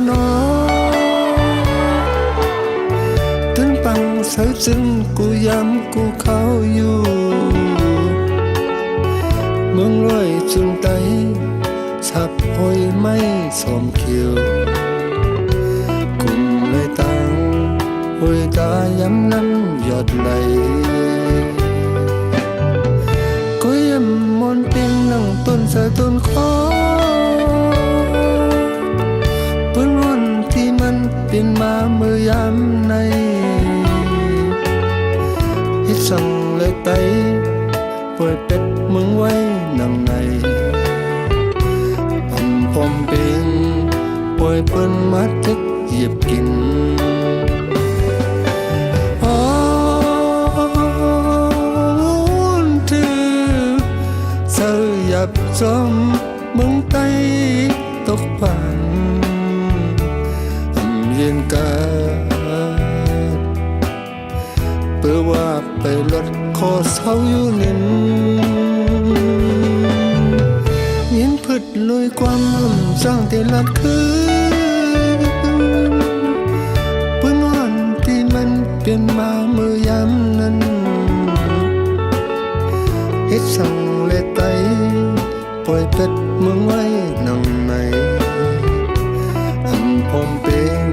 นอถึงปังเสือจึงกูย้ำกูเขาอยู่เมืองรวยจึงไตสับหอยไม่สมเขียวกุมเลยตังหอยตาย้ำนั้นหยดไหลก็ย้ำมนเปียงนั่งต้นสะต้นคอปืนวันที่มันเป็นมาเมื่อยามในฮิตสั่งเลยไตป่วยเป็ดมึงไว้นั่งในพอมเป็นป่วยเปิ้นมาทึกเหยียบกินถือเสือหยับจมมึงไตตกผ่านเย็นกาเพื่อว่าไปลดคอเศร้าอยู่นินยินพึดลอยความสร้างที่ลัดคืนปืนวันที่มันเปลี่ยนมาเมื่อยามนั้นเฮ็ดสั่งเลยไตปล่อยเป็ดมึงไว้นั่งในพอมเป็น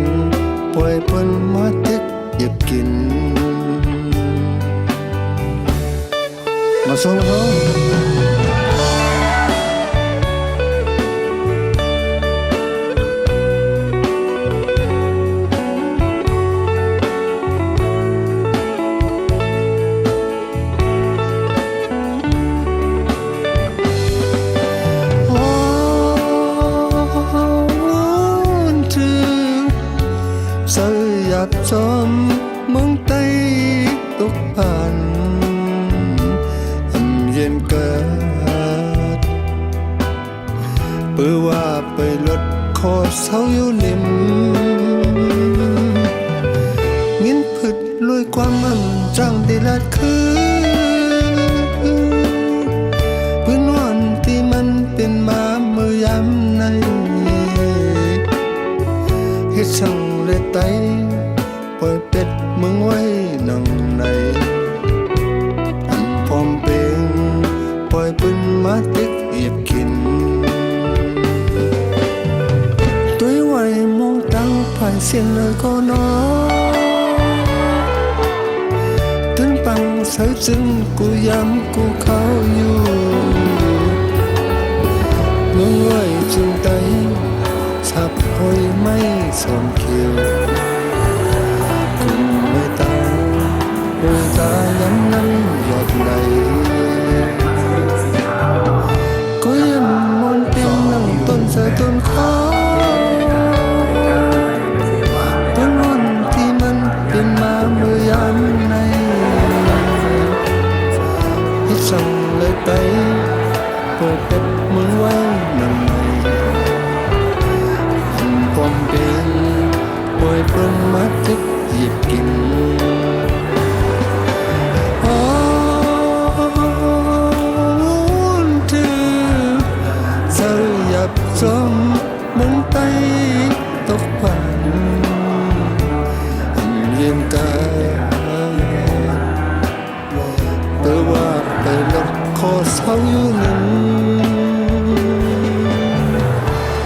ปล่อยเปิ้นมาตึกหยิบกินมาส่งเขาจอมมองไตตกผ่านเย็นเกิดเพื่อว่าไปลดคอเศร้าอยู่นิ่มงินพึดลอยความมันจังได้ลัดคืนพื้นวันที่มันเป็นมาเมื่อยามในเฮ็ดสั่งเลยไตปล่อยเป็ดมึงไว้นั่งในพร้อมเป็นปล่อยปืนมาตึกเหยียบกินตัวไว้มองตั้งผ่านเสียงเลยก็นอถึงปังเสือจึงกูย้ำกูเขาอยู่มึงไว้จึงไตสับหอยไม่สมเขียวตาย้ำนั้นหยดไหลก็ย้ำมนเปียงนั่งต้นสะต้นคอต้นวันที่มันเป็นมาเมื่อยามในฮิตสั่งเลยไตเปิดเป็ดมึงไว้นั่งในพร้อมเป็นปล่อยเปิ้นมาทึกหยิบกินจมมึงไตตกผ่านเย็นกาเพื่อว่าไปลดคอเศร้าอยู่นิ่ม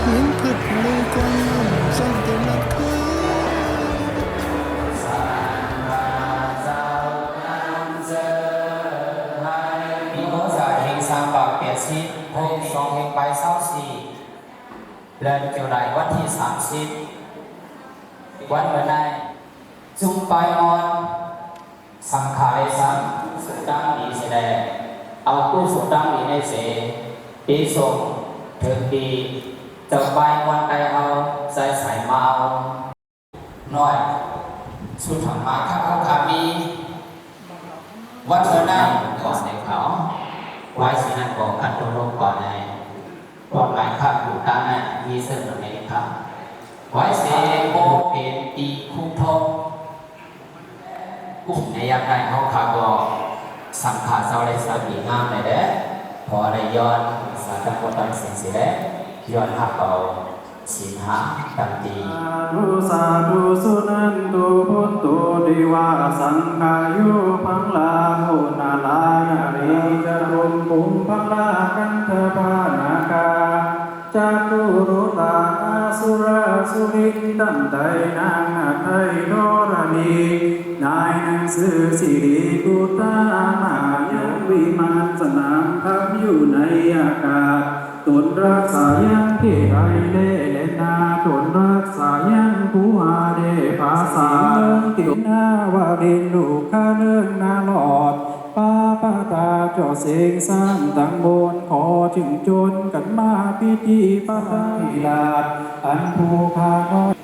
ยิ้มพึดเลยความสร้างแต่ละคืนมีโมจ่าเฮงสามบาท80โฮง2เฮงใบ24เดือนเกี่ยวไรวันที่30วันเมื่อไหร่จุงปลายมอนสังขารสังสุดดังดีเสดงเอากู้สุดดังดีในเสปีส่งถึงดีจะปลายมอนไปเอาใส่ใส่มาเอาน้อยสุดถังมาข้าวขามีวันเมื่อไหร่ก่อนในเขาไว้สินันบอกกันตัวลงก่อนในปลอดภัยครับอยู่ด้านหน้ามีเส้นตรงนี้ครับไว้เสโอเป็นตีคุ้มทงกุ้งในยามใดเขาขาก็สังขารเศร้าเลยสามีงามเลยเด้พอได้ย้อนสารตะโกนตังเสียงเสียเด้ย้อนหักเบา ศีลห้าดังดี สาธุสุนันตุพุทโธดิวาสังขายุพังลาโหนาลายาริจตุมปุมพังลากันเทปานาคาจัตุรุตาอาสุราสุริตั้งใจนางนาไทยโนรณีนายหนังสือสิริกุตามายังวิมานสนามทัพอยู่ในอากาศตนรักษายังที่ไรเล่เลนาตนรักษายังผู้อาเดภาษาเมืองตินาวารินลูกข้าเนื่องนาหลอดป้าป้าตาเจ้าเสงสร้างตังบนขอถึงจนกันมาพิธีป้าพิลาดอันผู้ข้าน้อย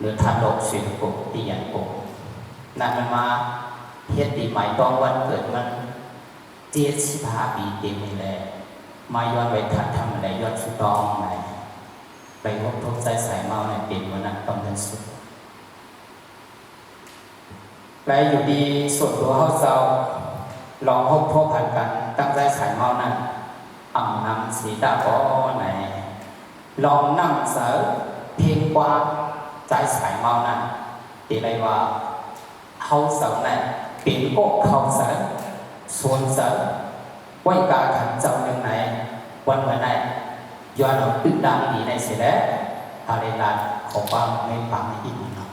หรือทันโลกสิบปุกตียันปุกนั่นมันมาเฮ็ดปีใหม่ตอนวันเกิดมัน 7 75 ปีเต็มนี่แหละมาย้อนไปทัดทำอะไรยอดสุดตองไหนไปพบทุกใจสายเมาในเป็นวันนั้นต้องเป็นสุดและอยู่ดีส่วนตัวเขาเจ้าลองพบผ่านกันตั้งใจสายเมานั้นอ่ำนำสีตาก้อไหนลองนั่งเสือเพียงกว่าใจสายเมานั้นตีไรว่าเขาเสือนั้นเป็นโก้เขาเสือส่วนเสือไว้การขันเจ้าหนึ่งไหนวันเมื่อไหนย้อนเอาตึกดังดีในเสียแล้วอะไรล่ะของฟังไม่ฟังไม่อินเนาะ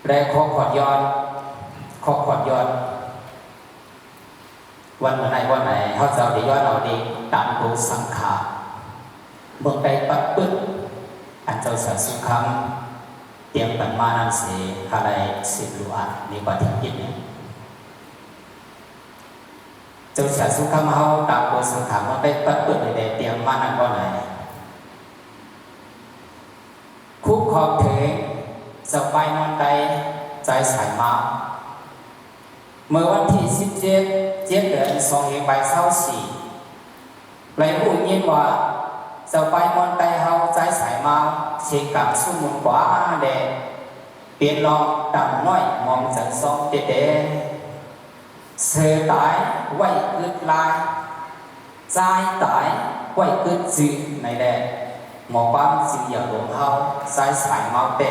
และขอขอดย้อนวันเมื่อไหนเขาเจ้าได้ย้อนเอาดีตามตัวสังขารเมืองใดปัดปึ๊ดอันเจ้าสาสุขังเตรียมปันมานันเสียอะไรสิบลูอันในปฏิทินเนี่ยเจ้าสาสุขังเขาตามตัวสังขารมันไปปัดปึ๊ดในเตรียมมานันก็ไหนคุกขอบถึงสบายนอนใจใจสายมาเมื่อวันที่17 เดือน2524ไรผู้ยินว่าสบายนอนใจเฮาใจสายมาเสียงกับสุ่มกว่าแดงเปลี่ยนลองต่ำน้อยมองจังซองเตะเสือตายไว้กึดลายใจตายไว้กึดจืดในแดงหมอบ้านสิอย่าหลงเฮาใจสายมาเตะ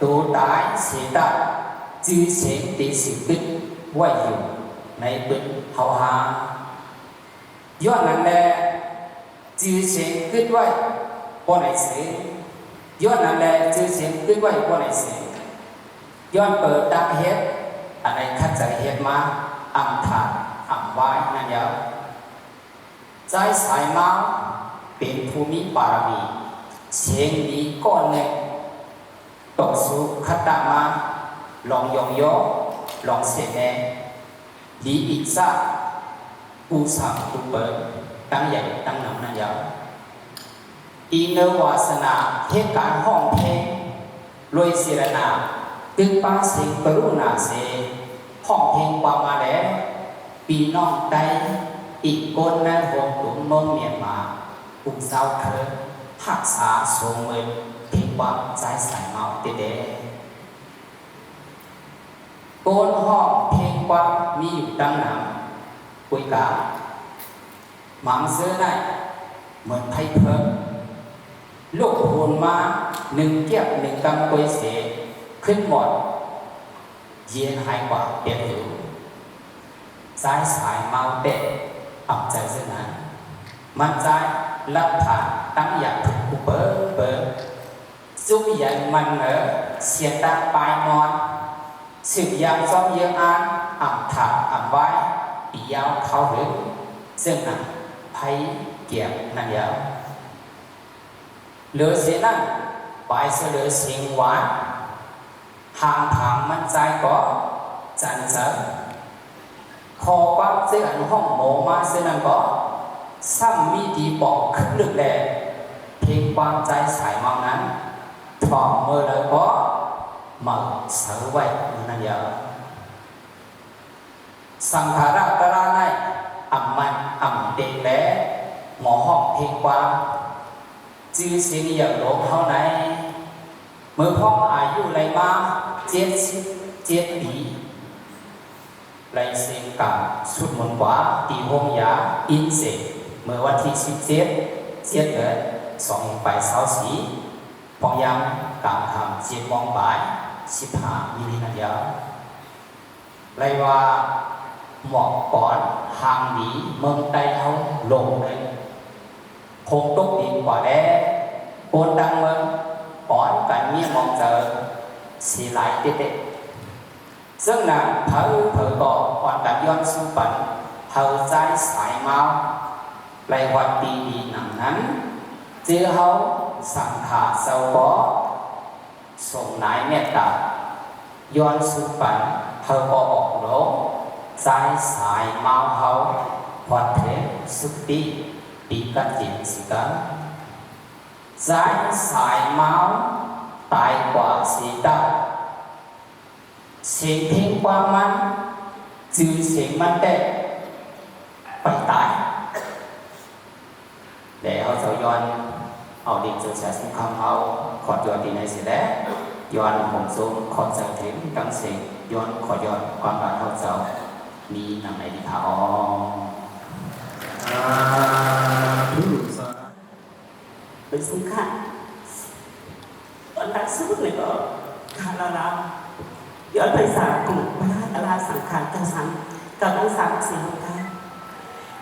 ตัวตายเสียดายจืดเสียงตีสิกึดไว้อยู่ในบึ้งเฮาหาย้อนนั้นแหละจืดเสียงกึดไว้บ่ไหนเสียย้อนนั้นแหละจืดเสียงกึดไว้บ่ไหนเสียย้อนเปิดดักเฮ็ดอะไรคัดใจเฮ็ดมาอ่ำถาดอ่ำไว้นั่นยาวใจสายมาเป็นภูมิบารมีเสียงดีก้อนหนึ่งต่อสู้คัดตามาลองยองย่อลองเสียแน่ดีอีกสักอุสามตุเปิดตั้งใหญ่ตั้งหนักนั่นยาวอินเนวาสนาเทศการห้องเพลงรวยศิรนาตึกป้าเสียงกรุณาเสห้องเพลงความมาแล้วปีน้องใดอีกคนในวงกลุ่มเมืองเมียนมาอุกเศร้าเธอหักษาทรงเมืองเพลงความใจใส่เมาเตะโกนห้องเพลงความมีอยู่ดังหนังคุยกาหมังเสื้อได้เหมือนไพ่เพิ่มลูกหูนมา1 เกียบ1 กำกุยเสขึ้นหมดเย็นหายกว่าเปลี่ยนอยู่ใจสายเมาเตะอ่ำใจเส้นนั้นมันใจรับผ่านตั้งอยากถูกเปิดซุปใหญ่มันเหนอเสียตาปลายนอนสืบยามซ้อมเยอะอ่านอ่ำถาอ่ำไว้ปียาวเข้าหรือซึ่งนั้นไพ่เกี่ยวนั่นยาวเหลือเสียนั่นไปเสลือเสียงหวานห่างทางมันใจก็จันเสริคอปั๊บเสื้อห้องโมมาเสื้อนั่นก็ซ้ำมีดีบอกขึ้นลึกแดงเพียงความใจสายมังนั้นถอดมือเลยก็มาเสือไว้นั่นยาวสังขาระตระในอ่ำมันอ่ำเด็กแหลหมอห้องเพียงความจื้อเสียงอย่างหลงเท่าไหนเมื่อพ่ออายุไรมา7 ปีไรเสียงกับสุดมนต์ว่าตีหงยาอินเสกเมื่อวันที่17 เดือน2524พองยังกลางคำ7 โมงบ่าย15 มิลลินาทีไรว่าหมอกก่อนห่างหนีเมืองใต้เขาลงเลยคงตกดีกว่าแน่โกนดังเมืองก่อนกันเมียมองเจอสีไหลเด็ดซึ่งนางเผาก่อก่อนกันย้อนสู้ปันเผาใจสายเมาไรวันดีหนังนั้นเจอเขาสังขาเศร้าบ่ส่งนายเมตตาย้อนสู้ปันเผาก่อออกโลใจสายเมาเขาวัดเทสุติปีกัดจิตสิกันใจสายเมาตายกว่าสีดาเสียงเพลงความมัน ชื่อเสียงมันได้ไปตายđể họ cho yon họ định cho sẽ sinh không họ khỏi yon thì này sẽ đấy yon hồng dung khỏi giải thêm đăng sinh yon khỏi yon quan bản họ giàu ni nằm này đi thảo เป็นสำคัญตอนนักสู้เลยก็คาราลาย้อนไปสามกลุ่มพระตลาสังขารกันสังกับทั้งสามเสียงกัน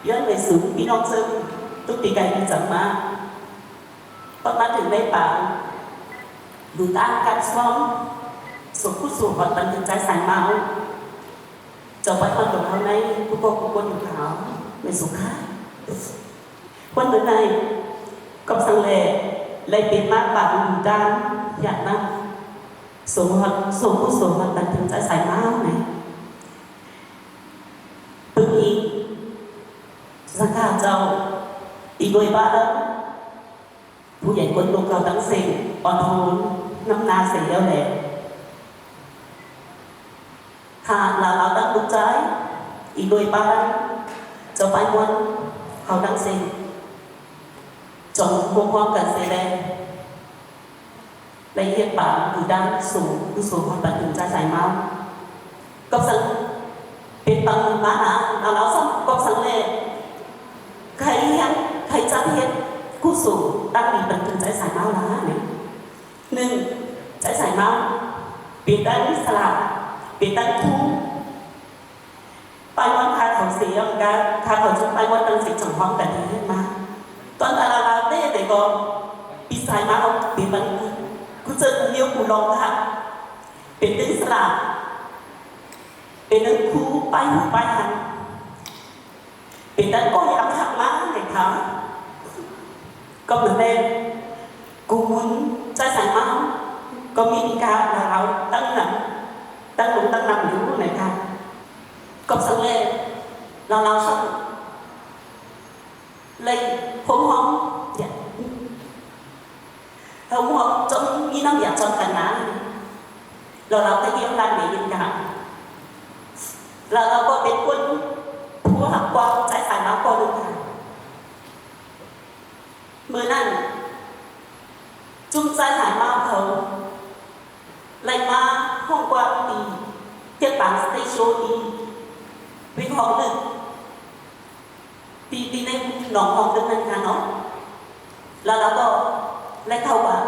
ย้อนไปสู่พี่น้องซึ่งทุกปีไกลมีจังมาตอนมาถึงในป่าดูตามการซ้อมสุขผู้สูงหดบันทึกใจสายเมาจะไว้คนกับเขาในผู้คนอยู่เขาไม่สุขะวันเมื่อไหร่กับสังเลเลยเป็นมากบาดอยู่ด้านอย่างนั้นสูงผู้สูงมันบันทึกใจสายเมาไหนตึงอีกสังขารเจ้าอีกโดยบ้าแล้วผู้ใหญ่คนลูกเราตั้งสิ่งอ่อนโยนน้ำนาเสียแล้วแหละหากเราตั้งลูกใจอีกโดยบ้าจะไปวันเขาตั้งสิ่งจงพร้อมกันเสียแล้วในเหตุบาปอยู่ด้านสูงผู้สูงความบันทึกใจสายเมาก็สั่งเป็นบางบ้านะเราสั่งก็สั่งเลยใครจะเห็นผู้สูงตั้งมีบันทึกใจสายเมาล้าเนี่ยหนึ่งใจสายเมาเปลี่ยนด้านนิสระเปลี่ยนด้านคู่ไปวันคาเขาเสียงกันคาเขาจะไปวันตั้งสิ่งจังหวะแบบนี้ขึ้นมาตอนเราเต้แต่ก็ปีสายเมาเปลี่ยนมันกูเจอเลี้ยวกูลองค่ะเป็นนิสระเป็นด้านคู่ไปหูไปหันเป็นด้านก็ยังหักม้าในเขาก็เหมือนเดิมกูมุนใจสายเมาก็มีการเราตั้งหนักตั้งลงตั้งนำอยู่ไหนค่ะก็สังเลเราสักเลยผมห้องเนี่ยผมห้องจนมีน้ำอยากจนกันนะเราก็เยี่ยมร้านไหนยินกันเราก็เป็นคนผู้หักความใจสายเมาคนหนึ่งค่ะเมื่อนั้นจุ่มใจสายเมาเขาเลยมาห้องกว้างดีเจ้าต่างสเตชันดีเป็นห้องหนึ่งตีในหนองห้องนึงนั่นค่ะเนาะแล้วเราก็เลยเข้าว่า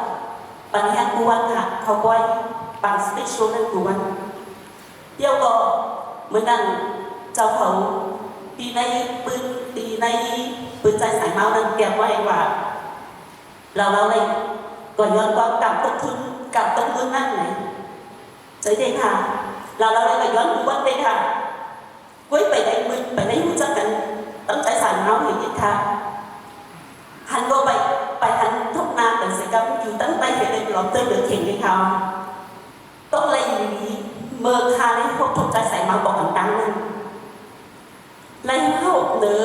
ปัญหากูวันค่ะเขาไว้บางสเตชันนั่นกูวันเดี๋ยวก็เมื่อนั้นเจ้าเขาตีในปืนใจสายเมานั้นเก็บไว้ว่าเราเลยก่อนย้อนความกับต้นทุนกับต้นทุนนั่นไหนใจเด็กค่ะเราเลยก็ย้อนวัดเด็กค่ะไว้ไปในหูจักกันตั้งใจสายเมาอย่างนี้ค่ะหันก็ไปหันทุกนาแต่เสียกับอยู่ตั้งใจเห็นเลยหลอมเต้นเหลือเข่งเลยค่ะต้องเลยอย่างนี้เมื่อคาในพวกทุกใจสายเมาบอกดังๆนั่นเลยเข้าเนื้อ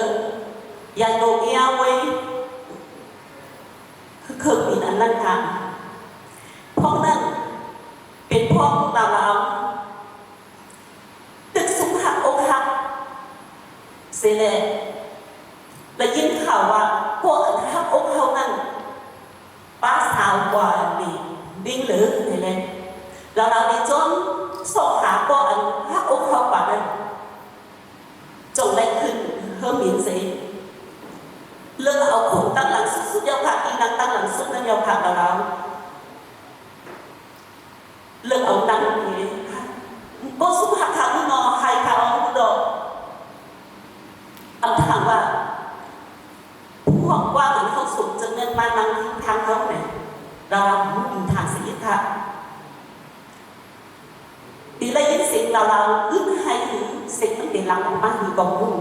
ยาโยเกียไว้คือมีอันนั้นค่ะพวกนั้นเป็นพวกเราตึกสุขหักอกหักเสียเลยและยินข่าวว่าพวกหักอกเขานั้นป้าสาวกว่าดีดิ้งหรือเลยเราได้จนสอบหาพวกหักอกเขากว่านั้นจงได้ขึ้นเพิ่มมินสีเลือกเอาขุนตั้งหลังสุดยาวขาอีนังตั้งหลังสุดนั่นยาวขาเราเลือกเอาตั้งนี้ก็สุภาพขาผู้นอใครขาผู้ดอกเอาถามว่าผู้หวังว่ามันเขาสุดจะเงินมานั่งทางเขาเนี่ยเรามีทางสีค่ะตีเลยยินสิ่งเราอึ้งให้ถึงสิ่งตั้งแต่หลังออกมาคือกองบุญ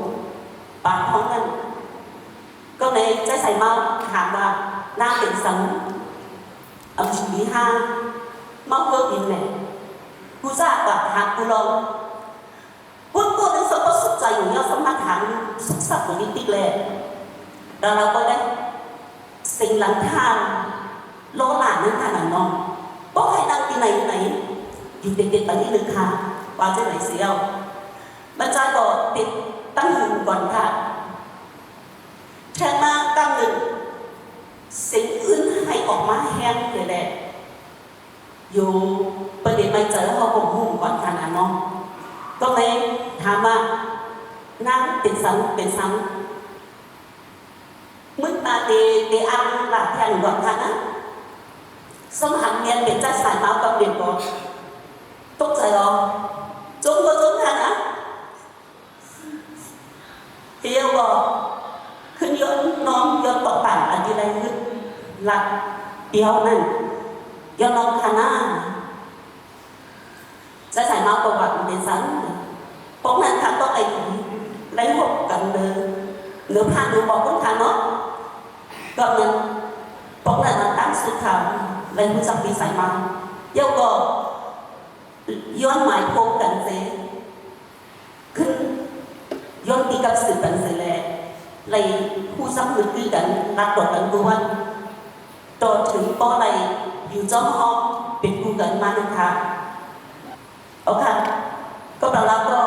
ปากท้องนั้นก็ในใจใส่เมาถามว่าหน้าเป็นสังชุมบีห้าเมาเพิ่มอินเนี่ยผู้ทราบกับหากผู้ลองพวกตัวนั้นสมบูรณ์สุดใจอยู่แล้วสมัครหางสุขสันต์ของนิติเลยเราก็ได้สิ่งหลังทางโลหะนั้นขนาดน้องบอกให้ตั้งที่ไหนอยู่เด็กๆตอนนี้หนึ่งค่ะว่าจะไหนเสียว มันจะก็ติดตั้งหนึ่งก่อนค่ะแทนมาตั้งหนึ่งสิ่งอื่นให้ออกมาแห้งเลยแหละอยู่ประเด็นไม่เจอเขาคงหุ่มก่อนกันนะน้องก็เลยถามว่านั่งเป็นสังมึงมาđể ăn là theo gọi thằng á xong hàng miền để ra xài máu cầm biển có tốt trời rồi chúng thằng á thì yêu bỏ khi non bỏ bản ở đi đây là yêu này do non thằng á ra xài máu cầm bản để sáng bóng này thằng có lấy hộp cầm nửa phan nửa bỏ cũng thằng nó còn nhận bóng là nó tăng sự thảo lấy hút dọc đi sải màu yêu cầuย้อนหมายโคกันเสขึ้นย้อนตีกับสื่อกันเสแลเลยผู้ซักมือคือกันรักดอกกันกวนต่อถึงป้ออะไรอยู่จ้องห้องเป็นกูกันมาหนึ่งค่ะโอเคก็เราก็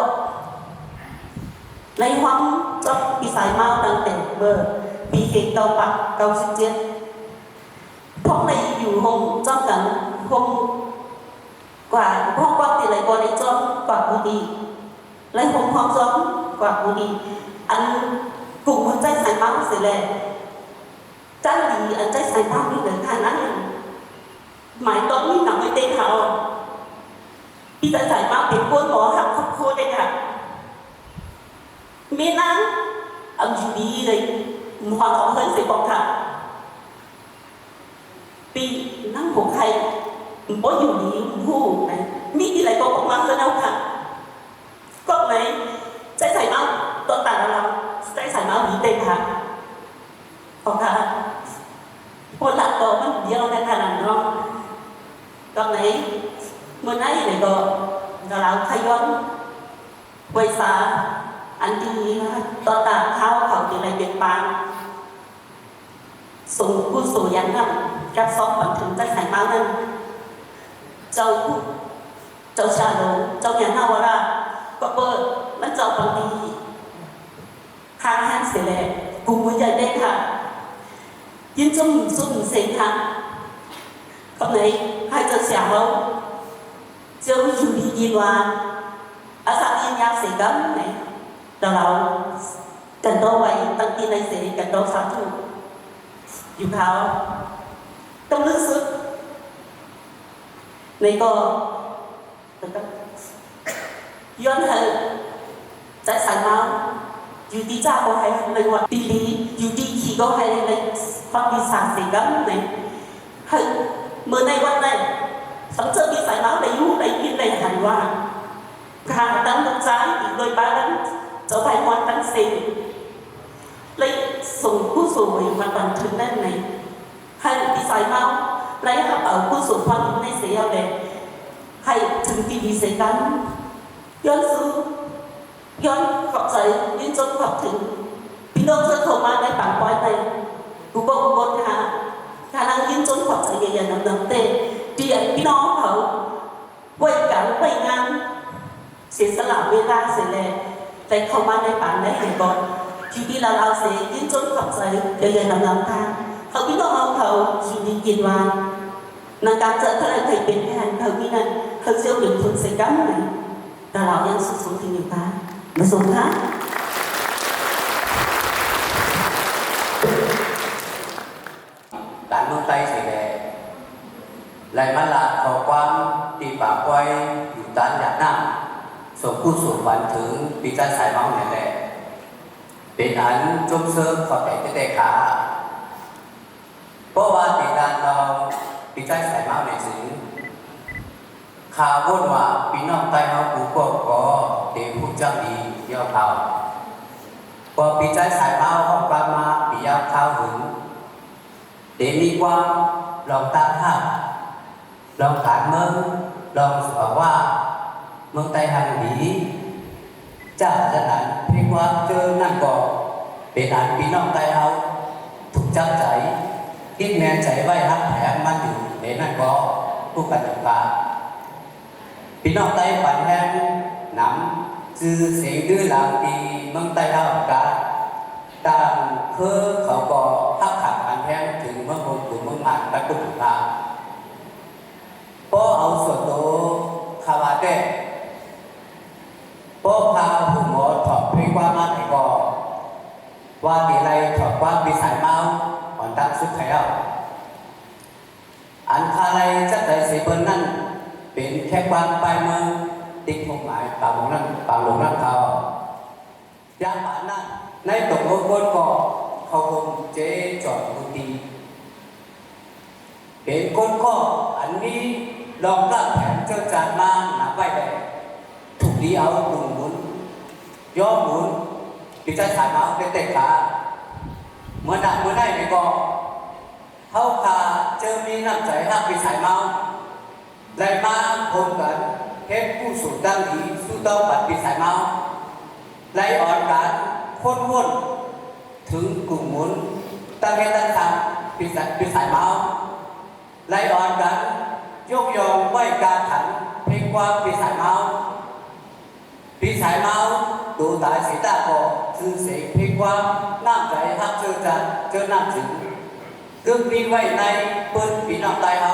ในห้องจ้องปีสายเมาดังเต็มเบอร์ปีเขตเกาปักเกาสิบเจ็ดพวกในอยู่ห้องจ้องกันห้องกว่าห้องกว่าตีไหลกว่าในจ้องกว่ากูดีไหลห้องจ้องกว่ากูดีอันกลุ่มคนใจสายเมาเสียเลยจ้าหลีอันใจสายเมานี่เหลือแค่นั้นหมายตอนนี้หนังไม่เต้นเขาพี่ใจสายเมาเป็นคนหมอหักครอบครัวได้ค่ะมีนั้นเอาอยู่ดีเลยhoàn toàn hơn sự bộc thật vì năng một thầy có dù gì ngu này nghĩ lại có bộc hơn đâu cả con này trái sải máu tôi tàn là trái sải máu bị tê hả còn hả một lần đó mình yêu nên là nó con này mình ấy này có là thay vấn quay xa anh đi tao ta thao khẩu từ này biệt bàn sùng cu sù dán ngầm các xóm bằng thường tay sải máu nên châu trà đồ châu nhà nào ra có bơ nó châu bằng đi khang han xỉ lệ cùng với giờ đêm hả yên trong xuân xịn hả con này hai giờ xẻo không châu dù đi gì đoàn ở sao yên nhau xỉ gấm nàyเรากันโตไว้ตั้งที่ในเสรีกันโตสาธุอยู่เขาต้องลึกซึ้งในก็ย้อนเหตุใจสายเมาอยู่ที่จ้าก็ให้เลยว่าปีนี้อยู่ที่ขี่ก็ให้เลยความดีสารเสียกันไหนให้เมื่อในวันนั้นสังเกตมีสายเมาในยุ่งในยินในหันว่าการตั้งใจอีกโดยบ้านนั้นtrở thành hoàn toàn xịn lấy sùng cú sùi hoàn toàn thực nên này hay đi xài mau lấy hấp ở cú sùi hoàn toàn này sẽ ao đẹp hay từng kỳ đi sẽ đánhย้อนซื้อย้อนขอบใจยืนจนขอบถึงพี่น้องเธอโทรมาได้ปังปอยไปกูบอกกูบอกค่ะkhả năngยืนจนขอบใจใหญ่ๆนำๆเตะเดียนพี่น้องเขาไว้กันไว้งานเสียสละเวลาเสียแรงแต่เข้ามาในป่าในเห็นก่อนทีนี้เราเสียยืนจนขอบใจเดี๋ยวนำทางเขาพี่น้องเขาอยู่ดีกินวันในการเจอทะเลไทยเป็นแทนเขาที่นั่นเขาเชื่อถึงทุนเสียกันไหนแต่เรายังสูงที่อยู่ตามาสูงค่ะđàn mương tây thì về lại mắt là khẩu quan thì bảo quayอยู่ตานหยาดน้ำส่งผู้สูงวันถึงปีการสายเมาเนี่ยแหละเป็นอันจมเสริมขอแต่แต่ขาเพราะว่าในการเราปีการสายเมาเนี่ยถึงข่าววุ่นว่าพี่น้องใต้เฮาผู้ก็เดี๋ยวผู้จังดีเยี่ยวเขาพอปีการสายเมาห้องปรามาปียาวเท้าหึงเดี๋ยวมีความลองตามห้ามลองขานเมืองลองบอกว่าเมืองไต้หันหนีจ้าจะนั้นเพียงว่าเจอนั่นก็เป็นอันพี่น้องไต้เฮาถูกจับใจคิดแมนใจไว้รับแผงมันอยู่ในนั่นก็ผู้กันอยู่ป่าพี่น้องไต้ปันแห้งน้ำ จือเสียงดื้อหลังดีเมืองใต้เฮากาตามคือเขาก็ทักขัดอันแพงถึงเมืองบนถึงเมืองมันตะกุ่มตาพอเอาส่วนตัวคาวาเต้พอพาผู้หมอถอดพริกว่ามาไหนก็ว่าดีไรถอดว่าปีสายเมาอ่อนตั้งสุดแถวอันคาไรจะได้เสียเปิ้นนั่นเป็นแค่ความไปเมืองติ๊กหงหมายป่าหลงนั่นเขายามป่านั่นในตกลงบนก่อเขาคงเจ๊จอดบุตรีเป็นคนข้ออันนี้ลองรับแผนเจ้าจานมาหนาไปเลยถูกดีเอาตุ่มหมุนย่อหมุนปิดใจสายมาเป็นเตะขาเมื่อได้ในก่อเขาขาเจอมีน้ำใจหักปีสายเมาไล่มาพบกันเฮ็ดผู้สูงดังดีสู้เต้าปัดปีสายเมาไล่อ่อนกันค้นถึงกลุ่มหมุนตั้งใจตั้งใจปีสายเมาไล่อ่อนกันยกยองไหวการขันเพลงความปีสายเมาดูตายสีตาโกชื่อเสียงเพลงความน้ำใจหักเจอจันเจอน้ำถึงกึ่งมีไว้ในเปิ้นปีน้ำตายเฮา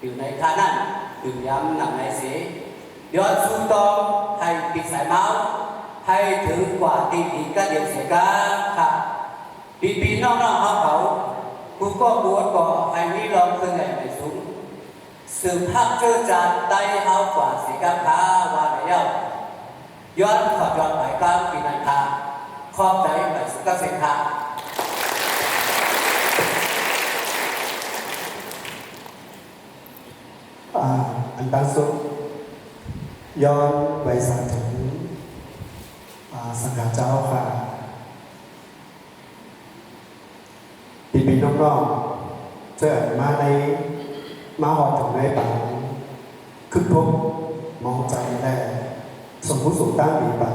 อยู่ในคานั่นถึงย้ำหนักในเสียยอดสู้ตองให้ปีสายเมาให้ถึงกว่าตีผีก็เดียวเสียกาค่ะปีน้องเขากูก็บวชก็ให้มีลองขึ้นในสูงสืบหักเจอจันได้เฮากว่าเสียกาพาว่าไหนย้อนขอย้อนไปกลางปีนันทาขอบใจไปสุขเสถาอันตั้งสุดย้อนไปสั่งถึงสังฆเจ้าค่ะปีน้องๆเจอมาในมาหอดถึงในป่าคึกพบมองใจแน่สมมุติสูงตั้งมีปัน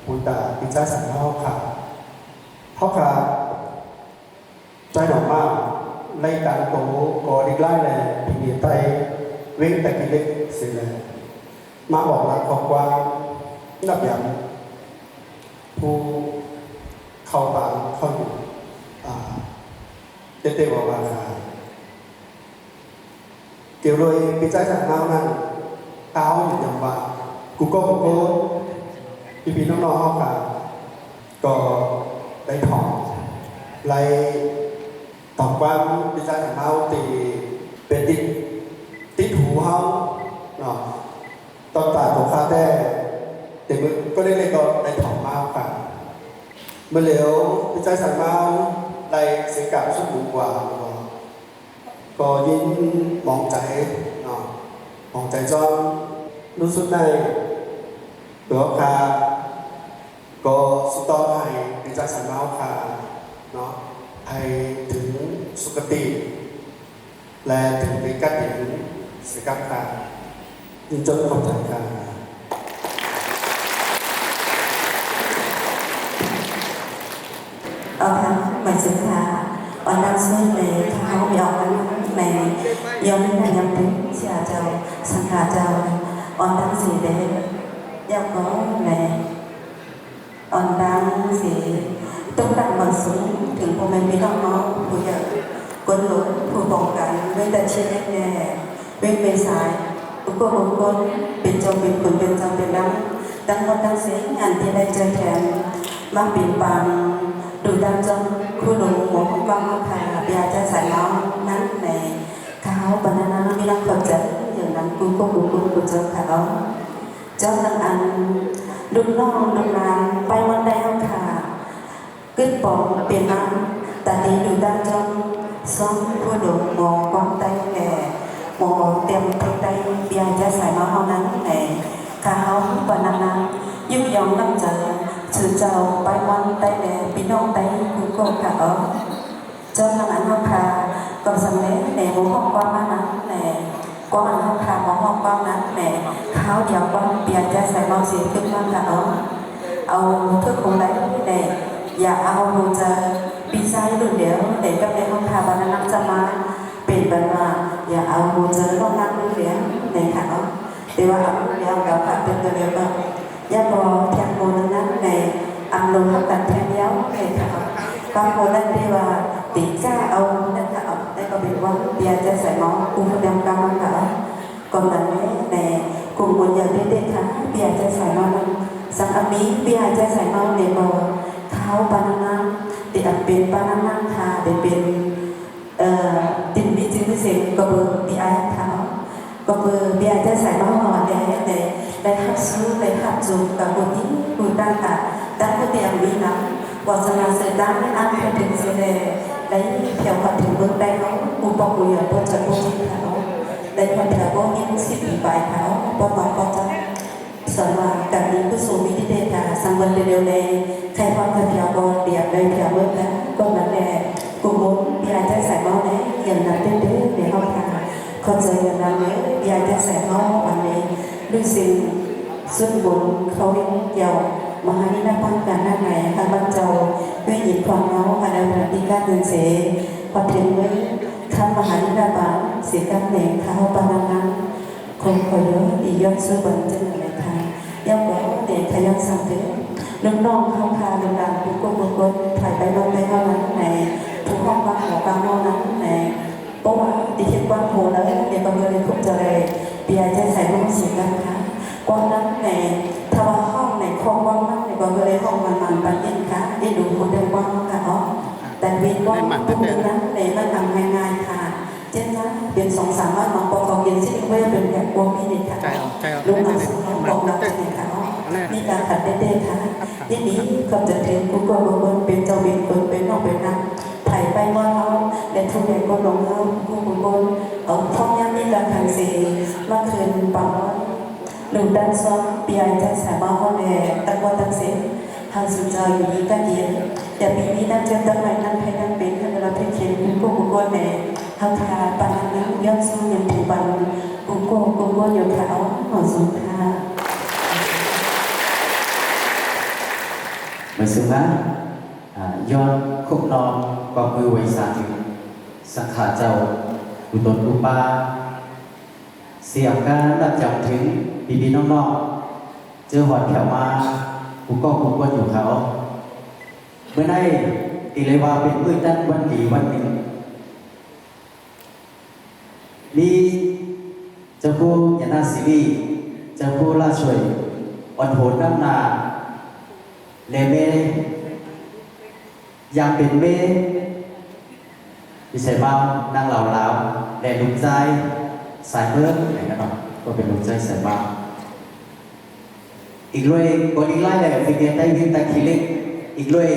ปุตตะปิจาสังฆค่ะเขาค่ะใจดอกมากในการโตก่อดีไล่เลยปีนี้ไตเว้งแต่กิเล็กสิเลยมาบอกรักของกว้างนับอย่างผู้เข้าป่าเข้าอยู่เตว่าค่ะเกี่ยวด้วยปิจาสังฆนั้นเท้าอยู่อย่างว่ากูก็พี่น้องๆเขาค่ะก็ได้ถอดไล่ตอบความปิจาสังฆตีเป็นติดหูเขาเนาะตอนตาตัวคาแต่เด็กมันก็ได้ก็ได้ถอดมาค่ะเมื่อเหลียวปิจาสังฆไล่เสียกับสุดบุกว่าก็ยิ้มมองใจเนาะมองใจจอมรู้สึกในตัวคาก็สุดต่อให้ปิจาสังฆคาเนาะให้ถึงสุคติและถึงในการเห็นเสียกับค่ะยินจนขอบใจค่ะค่ะหมายถึงค่ะวันนั้นเส้นเลยเขายอมในยอมในยำถึงเสียเจ้าสังฆาเจ้าวันนั้นสีเดชยอมก็ในวันนั้นสีต้องตั้งมันสูงถึงพ่อแม่พี่น้องผู้ใหญ่คนหลงผู้ป้องกันไม่แต่เชื่อแน่เป็นเมษายทุกคนเป็นเจ้าเป็นคนเป็นเจ้าเป็นดังตั้งวันตั้งเสียงงานที่ได้เจอแทนมาปิดบังดูดังจนคู่หลงหมกบังค่ะเบียร์จะใส่ล้อนั้นในเขาบรรณาไม่รักความใจอย่างนั้นกูเจอเขาเจ้าทั้งอันดุน้องดุนานไปวันใดเอาค่ะขึ้นปองเปลี่ยนน้ำแต่ดีดูดังจนซ้อมคู่หลงหมอกองไตแก่หมอเตรียมไตเบียร์จะใส่ล้อเท่านั้นในเขาบรรณายุ่งยองน้ำใจสื่อเจ้าไปวันไตแด่พี่น้องไตคุณก็ค่ะเจ้าทางอันห้องคาก็สำเร็จในหัวห้องความนั้นในกองอันห้องคาหัวห้องความนั้นในเขาเดียวก็เปลี่ยนใจใส่เราเสียขึ้นมาค่ะเอาทุกคนไตในอย่าเอาหัวใจปีไซด์ดูเดี๋ยวเด็กกับในห้องคาวันนั้นจะมาเป็นแบบว่าอย่าเอาหัวใจต้องนั่งดูเดี๋ยวในค่ะแต่ว่าเอาเดียวกับเป็นตัวเดียวก็ ya bò theo bò năng năng này ăn đồ hấp đặt theo nhau này thảo con bò năng đi và tỷ ra ông năng thảo đây có bị quăng bia cho giải máu cùng đem cao năng thảo còn là này cùng một giờ đến đây thả bia cho giải máu năng sang âm mỹ bia cho giải máu để bò tháo banana để đặt bên banana thả để bên tình bị chứng sinh có bờ bia thảo có bờ bia cho giải máu họ đểได้หัดสู้ได้หัดจูบกับคนที่คุยด้านต่างด้านคนที่ยังมีน้ำว่าจะมาเสด็จด้านนั้นไปถึงเสด็จได้เที่ยวกันถึงเมืองได้เขาอุปกรณ์ตัวจะพูดที่เขาได้คนเที่ยวก็ยิ่งสิบปีไปเขาพอมาก็จะสอนว่าการนี้ผู้สูงวิธีเดชสังวันเร็วๆเลยใครความเที่ยวก็เดียบได้เที่ยวเมื่อนั้นก็นั่นแหละกูมุ่งอยากจะใส่เมาไหนอย่างนั้นเด้อเดี๋ยวเขาทำคนใจอย่างนั้นเลยอยากจะใส่เมาวันนี้ด้วยสิ่งซึ่งบุญเขาเกี่ยวมหานินาพังการหน้าไหนค่ะบรรเจ้าด้วยหยิบความเมาค่ะในวันที่การเดินเสพอถึงเมื่อทำมหานินาบาลเสียการเหน่งเท้าปานานังคงคอยเยอะอียอดสู้บันจึงอะไรทางย่ำแล้วเด็กขยันสั่งเถิดน้องๆเข้าคาดังดังทุกคนถ่ายไปลงไปเท่านั้นในทุกห้องว่างหัวกลางห้องนั้นในเพราะว่าที่เทียบกว้างโผล่แล้วเด็กบางเรื่องคุกจะเลยเบียร์จะใส่ลงเสียกันค่ะกว้างนั้นในทว่าห้องในคลองว่างนั้นในบางเรื่องห้องมันปันยินค่ะได้ดูคนเดินกว้างค่ะเนาะแต่เวียนกว้างตรงนั้นในมันทำง่ายๆค่ะเช่นนั้นเป็น2-3วันน้องปอกองเย็นสิ่งเว้ยเป็นแบบกว้างนิดค่ะลงมาสู่ห้องกองนักเนี่ยค่ะนี่การขัดเด้ๆค่ะที่นี้ก็จะถึงผู้กองคนเป็นเจ้าเป็นคนเป็นนอกเป็นนักถ่ายไปว่าเขาแต่ทุกอย่างก็ลงเขาผู้คนเอาท่องย่างนี่การทางเสียเมื่อคืนปังหนึ่งด้านซ้อนปีไอจะสามารถเขาเนี่ยตะวันตั้งเสียทางสุดใจอยู่ที่กันเย็นแต่ปีนี้นั่งเจอตั้งไหนนั่งให้นั่งเป็นให้เราเพียงเขียนผู้คนเนี่ยทางทาปันนั้นย้อนสู้ยังถึงปันผู้คนอยู่เขาหอสุนทาเหมือนซึ่งนะย้อนคุกนอนก็คือไว้สาถึงสังขารเจ้าอุตนอุปาเสียงการรับจำถึงพี่น้องๆเจอหอดแถวมากูก็กูก็อยู่เขาเมื่อได้ตีเลยว่าเป็นมื้อนั้นวันดีวันหนึ่งมีเจ้าผู้ยานาสิริเจ้าผู้ราชวยอ่อนโหดน้ำนาเลเมยังเป็นเมวิสัยบ้านางเหล่าแล้วแดดลุกใจสายเมื่ออะไรกันเนาะก็เป็นลุกใจสายบ้าอีกด้วยคนอีกไล่เลยฟิกเกตไต้วินไต้คิลิกอีกด้วย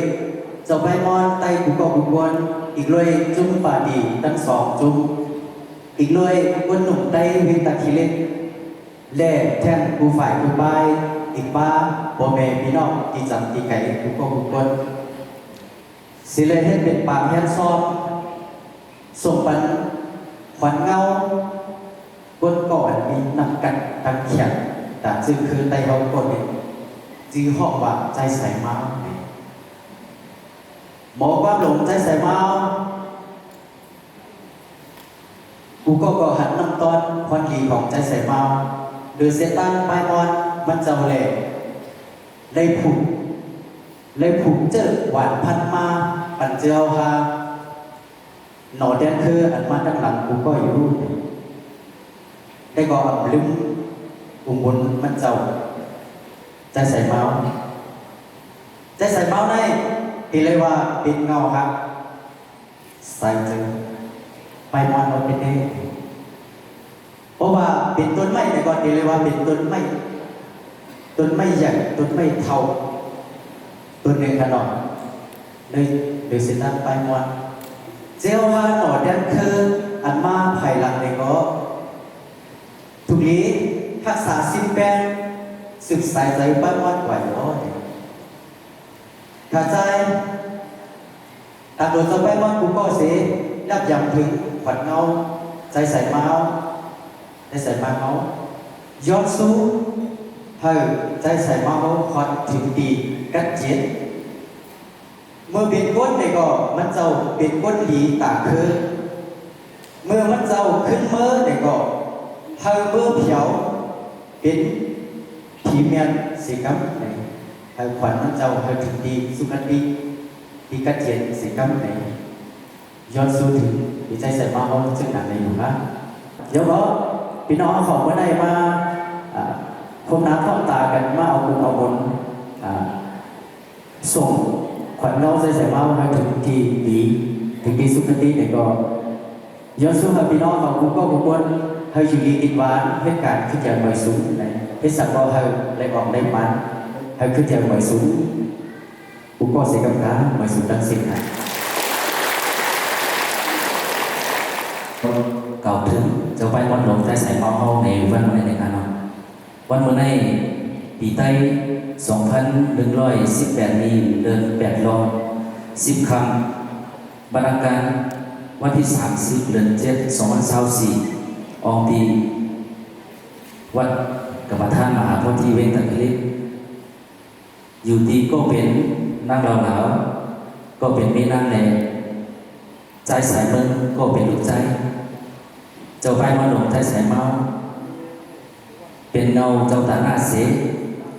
เจ้าใบมอนไต้กุกกุกวนอีกด้วยจุ้มป่าดีทั้งสองจุ้มอีกด้วยคนหนุ่มไต้วินไต้คิลิกเล่แท่นกูฝ่ายกูใบอีกบ้าโบเมพี่น้องอีจังอีไก่กุกกุกวนสิเลยให้เป็นปากแฮนซอมส่งปันขวัญเงาก้นก่อนมีนำกันตั้งเขียนแต่จึงคือไตเรากดเนี่ยจื้อหอกว่าใจใส่เมาหมอความหลงใจใส่เมากูก็หันน้ำตอนควันดีของใจใส่เมาโดยเสตันไปมอนมันเจ้าเล่เลยผุเจอหวานพันมาปันเจ้าฮาหนอแดนคืออันมาด้านหลังกูก็อยู่รูปได้ก็อับลึงอุบลมันเจ้าใจใส่เมาได้ตีเลยว่าเป็นเงาครับใส่เจอไปมอนเราเป็นเองเพราะว่าเป็นต้นไม้แต่ก่อนตีเลยว่าเป็นต้นไม้ใหญ่ต้นไม้เท่าต้นหนึ่งกันหน่อยเลยเสตันไปมอนเจ้าว่าหนอแดนคืออันมาภายหลังเลยก็ทุกนี้ทักษะสิบแปดสืบสายใจบ้านวัดไหวร้อยถ้าใจตามโดยจะไปวัดกูก็เสียยับยั้งถึงขวัญเงาใจใส่เมาย้อนสู้ให้ใจใส่เมาขวัญถึงดีกัดเจ็ดเมื่อเป็นก้นเนี่ยก็มันเจ้าเป็นก้นดีตาคือเมื่อมันเจ้าขึ้นเมื่อเนี่ยก็เฮาเมื่อเผียวเป็นผีเมียน สิกัมในให้ขวัญเจ้าให้ถึงดีสุขดีที่กัดเจียนสิกัมในย้อนสู่ถึงดีใจใส่มาเขาซึ่งหนักในอยู่นะเดี๋ยวก็พี่น้องของเมื่อได้มาพบน้ำท่องตากันมาเอาบุญเอาบุญส่งขวัญเราใส่มาให้ถึงที่ดีถึงที่สุขดีในก็ย้อนสู่ให้พี่น้องของคุณก็บุญบุญให้อยู่ดีกินหวานให้การขึ้นจากใบสูงในให้สักก็ให้ได้ออกได้มันให้ขึ้นจากใบสูงคุณก็เสียกำลังใบสูงดังสิ่งนั้นกล่าวถึงจะไปวันหลงใต้สายเมาเฮาในวันเมื่อในการนอนวันเมื่อในปีใต้2118นี้เดือน8รอบ10คำบรรณาการวันที่30เดือน7 2024ออกดีวัดกรรมฐานมหาโพธิเวงตะกิริอยู่ดีก็เป็นนางเหลาก็เป็นแม่นางแหล่ใจสายเมืองก็เป็นลูกใจเจ้าไปมาหลงใจสายเมาเป็นเงาเจ้าตาหน้าเส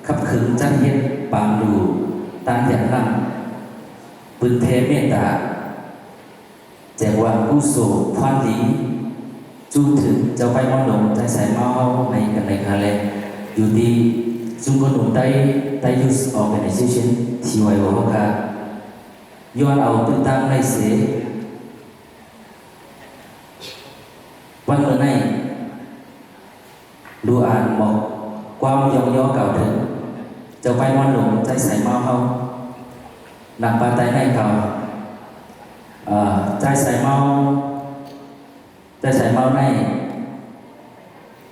ขับขึงจันเฮ็ดปางดูตาอย่างนั่งปืนเพเมตตาแจกวางกุศลพรดีจูถึงเจ้าไปมาหลงใจสายเมาในกันในคาเลอยู่ดีจุงก็หนุนได้ยุสออกในซิชันที่ไว้ว่าค่ะย้อนเอาตึ้งตั้งในเสวันเมื่อไหร่ดูอ่านบอกความยองย่อเก่าถึงจะไปวันหลงใจใส่เมาเฮาหนักปาไตในเก่าใจใส่เมาใน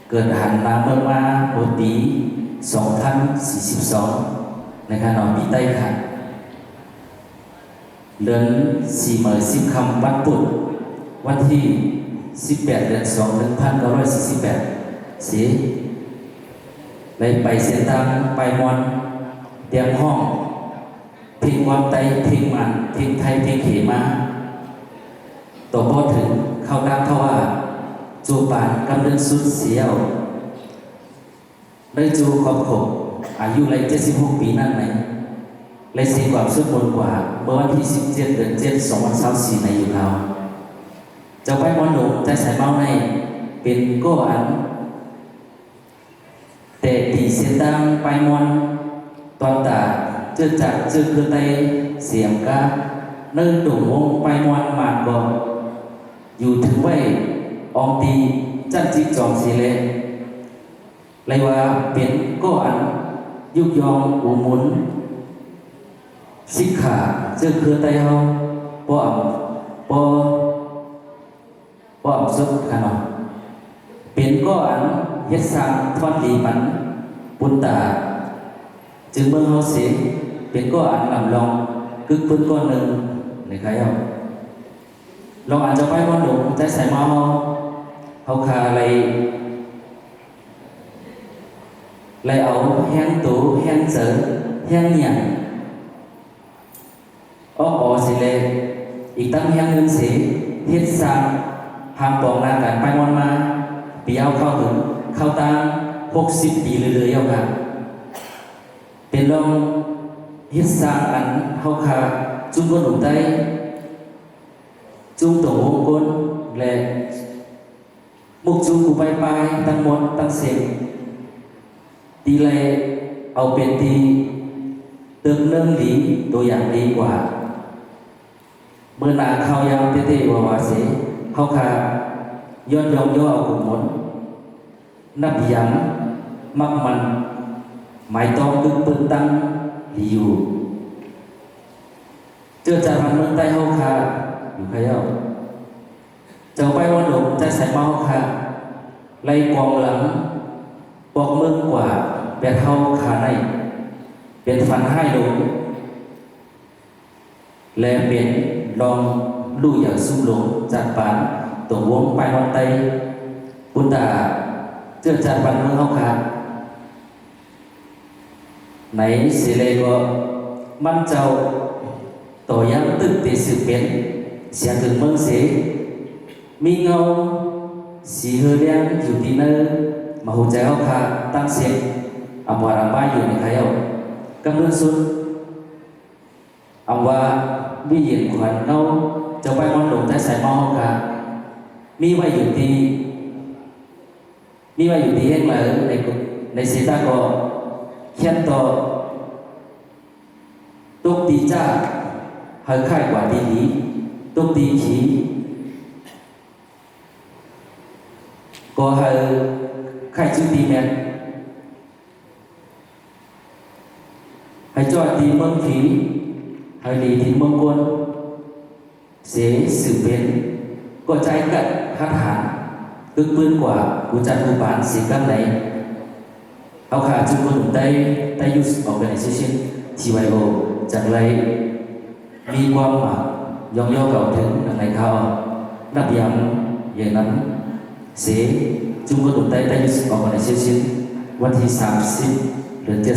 เกิดหันมาเมื่อมาบนปี2042ในขณะปีใต้ค่ะเดือน4 มื้อ10 ค่ำวันพุธวันที่18 เดือน 2 1948สิเลยไปเส้นทางไปมอนเตรียมห้องเพลงความไตเพลงมันเพลงไทยเพลงเขมาต่อพอถึงเข้าดังเท่าว่าจูปานกำลังสุดเสียวได้จูขอบขบอายุเลย76 ปีนั่นไหนเลยเสียความสุดบนกว่าเมื่อวันที่17 เดือน 7 2024ในอยู่เราจะไปมอนหลงใจสายเมาในเป็นก็อันแต่ตีเสียงดังไปมอนตอนตาเจอจักเจอคือไตเสียงกะเนิ่นดุ่งวงไปมอนมานก่อนอยู่ถึงไว้องตีจันจิกจอมเสียเลยเลยว่าเป็นก็อันยุกยองอุมุนสิกขาเจอคือไตเฮาป้อมสุดขนาดเป็นก็อันเฮ็ดสร้างทอนดีมันปุตตาจึงเมื่อเฮาเสียเป็นก็อันลำลองกึกปืนก้อนหนึ่งในใครเอาลองอาจจะไปวันหลงใจใส่มาเฮาคาอะไรเอาแห้งตูแห้งเสริแห้งเหนียงอ๋อสิเลยอีกตั้งแห้งเงินเสียเฮ็ดสร้างหามปองนาการไปวันมาปีเอาเข้าถึงเข้าตั้ง60 ปีเลยๆเอาค่ะเป็นลองเฮ็ดสร้างอันเฮาคาจุ่มบนหลุมใต้จุ่มตรงวงกลมและมุกจุ่มกูไปตั้งหมดตั้งเสียงตีเลยเอาเป็นตีเติมเรื่องดีตัวอย่างดีกว่าเมื่อนาเข้ายาวเตะๆว่าเสียเฮาคาย้อนยองย่อเอากุมนนับยังมักมันหมายต้องดึงปืนตั้งอยู่เจอจากมันเมืองใต้เฮาคาอยู่ใครเอาเจ้าไปวันหลงใจใส่เมาเฮาคาไล่กองหลังปอกเมืองกว่าแบบเฮาคาในเป็นฟันให้ลงและเป็นลองลู่อย่างสุ่มหลงจากปานตัววงไปวันไตปุตตาเจอจากปันเมืองเฮาคาไหนสิเลก็มันเจ้าต่อยังตึกติสืบเป็นเสียถึงเมืองเสมีเงาสีเฮือเลี้ยงอยู่ที่เนื้อมาหัวใจเฮาคาตั้งเสียง ำว่ารังบ้าอยู่ในใครเอากำลังสุดอำว่าวิญญาณขวัญเงาจะไปมอนหลงแต่ใส่หม้อค่ะมีไว้อยู่ที่เองเลยในเซตาก็เขียนต่อตุกตีจ้าหายค่ายกว่าตีหีตุกตีขีก็หายค่ายจุดตีแมนให้จอดตีเมืองขีให้ดีตีเมืองกวนเสียสืบเป็นก็ใจกัดคาถาตึกปืนกว่ากูจัดกูบานสีกันไหนเอาขาจุดคนได้ยุสออกเป็นชิ้นทีไวโอจากไรมีความหมายย่อมย่อเก่าถึงในเขานับย้ำอย่างนั้นเสียจุดคนได้ยุสออกเป็นชิ้นวันที่30 เดือน7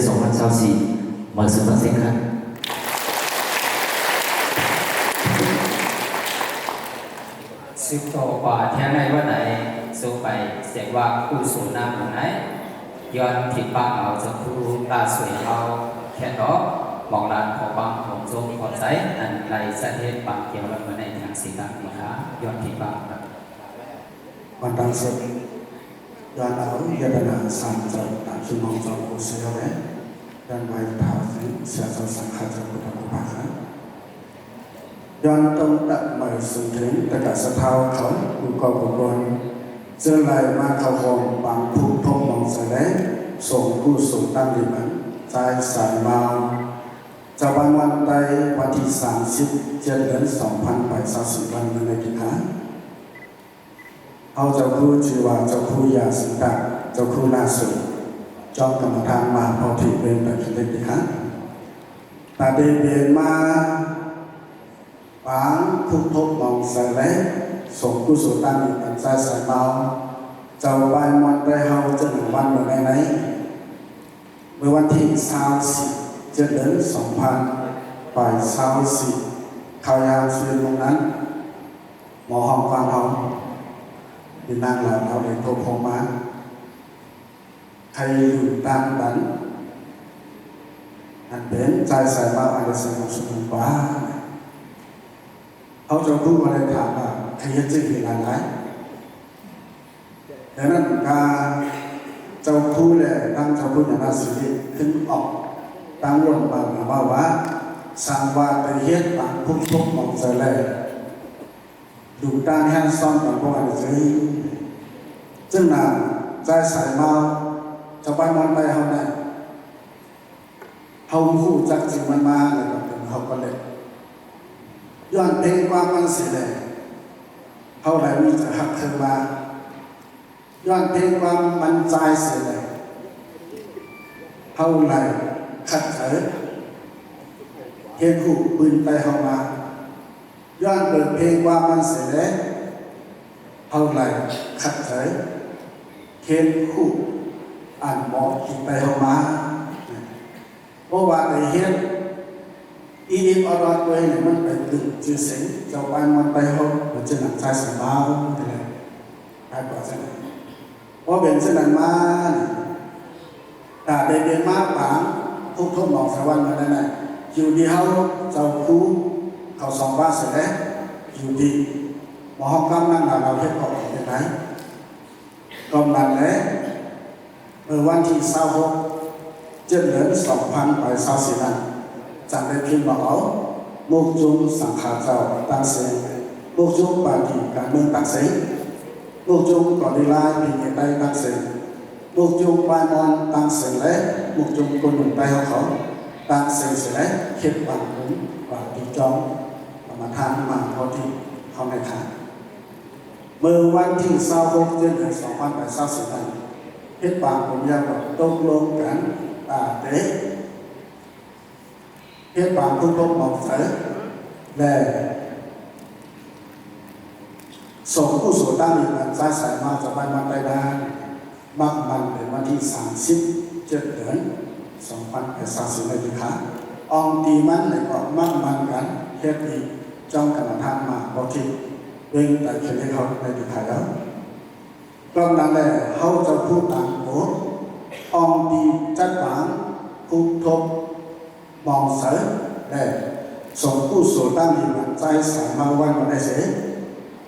2024มาสุดท้ายสิครับสิบโตกว่าแท้ในว่าไหนสู้ไปเสียงว่าคู่สูนน้ำไหนย้อนผิดบ้างเอาจะคู่ตาสวยเอาแค่ต่อมองลานของบางของทรงของใสอันไรสะเทศบางเกี่ยวกับในทางสีต่างๆนะย้อนผิดบ้างครับ วันดังสุดย้อนเอาเยดนาสามจับตามชุมของจอมกุศลเวดันไว้ท้าวถึงเสียจสังขารจักรุธรรมภาคย้อนตรงตัดใหม่สุดถึงตะกัสะเท้าเขาอุกบุกรเจอไหลมาเข้าคงบางผู้ทงมองแสดงส่งผู้สูงตั้งดีมันใจสายเมาจะวันใดวันที่30 เดือน 2024วันในกิจการเอาเจ้าคู่ชื่อว่าเจ้าคู่ยาสิงห์เจ้าคู่นาสุจอมกรรมฐานมาพอที่เป็นแบบเล็กๆฮะแต่เดินมาบางผู้ทบมองใส่แล้วส่งกุศลตั้งอยู่ในใจสายเมาเจ้าใบมันได้เฮาจะหนึ่งวันเมื่อไหนเมื่อวันที่30 เดือน 2024ข่าวยาวชื่อตรงนั้นหมอห้องฟังเขาที่นั่งหลับเขาเองโทรพงมาใครอยู่ตามดันอันเป็นใจใส่เมาอันเป็นสิ่งสมบูรณ์เขาจะพูดอะไรถามว่าใครจะเห็นอะไรดังนั้นการเจ้าคู่เลยตั้งเจ้าคู่อย่างน่าสิริขึ้นออกตั้งวนบางว่าสังวาตเฮ็ดบางพุ่งทุกมองใจเลยดูด้านแห่งซ่อนบางพวกอันนี้จึงน่ะใจใส่เมาจะไปมันไปเขาได้เขาคู่จักจริงมันมาเลยแบบเป็นเขาก็เลยย้อนเพลงความมันเสียเลยเท่าไหร่มีจะหักเธอมาย้อนเพลงความมันใจเสียเลยเท่าไหร่ขัดเถิดเฮ็ดคู่ปืนไปเข้ามาย้อนเปิดเพลงความมันเสียเลยเท่าไหร่ขัดเถิดเฮ็ดคู่อ่านหมอกินไปเข้ามาเพราะว่าในเฮ็ดอีอินอรอดเว้ยเนี่ยมันเป็นดึงชื่อเสียงเจ้าบ้านมันไปเขามันจะหนักใจสบายอะไรใครบอกเช่นนั้นเพราะเป็นเช่นนั้นมาแต่เดินมาปังทุกหมอกสวรรค์มาได้ไหนอยู่ดีเขาเจ้าคู่เขาสองบ้านเสร็จแล้วอยู่ดีหมอห้องกำนั่งเราเฮ็ดออกอย่างไรก็มันแล้ววันที่26 เดือน 2024นั้นจากได้พิมพ์บอกเอามุกจุงสังขารเจ้าตั้งเสียงมุกจุงปากีการเมืองตั้งเสียงมุกจุงก่อนดีลายพิมพ์ได้ตั้งเสียงมุกจุงปลายมอนตั้งเสียงและมุกจุงคนหนุ่มไปเขาตั้งเสียงเสร็จแล้วเข็ดบังผมว่าดีจองมาทานมาพอที่เขาในทางเมื่อวันที่26 เดือน 2024นั้นเข็ดบังผมยังบอกตกลงกันเด็กเฮ็ดบางผู้พบมองเสและส่งผู้สูตั้งอยู่กันใจใส่มาจะไปมันได้ได้มักมันเป็นวันที่30 เดือน 2024นาทีค่ะอองตีมันในก็มักมันกันเฮ็ดอีกจ้องกันทางมาบ่คิดเร่งแต่เขียนให้เขาในดีค่ะแล้วก็นั่นแหละเขาจะพูดตามโอ้ ông đi chất bản cụ thúc mong sở để sống cụ số tam hình mặt trái sản mau văn của đại sẽ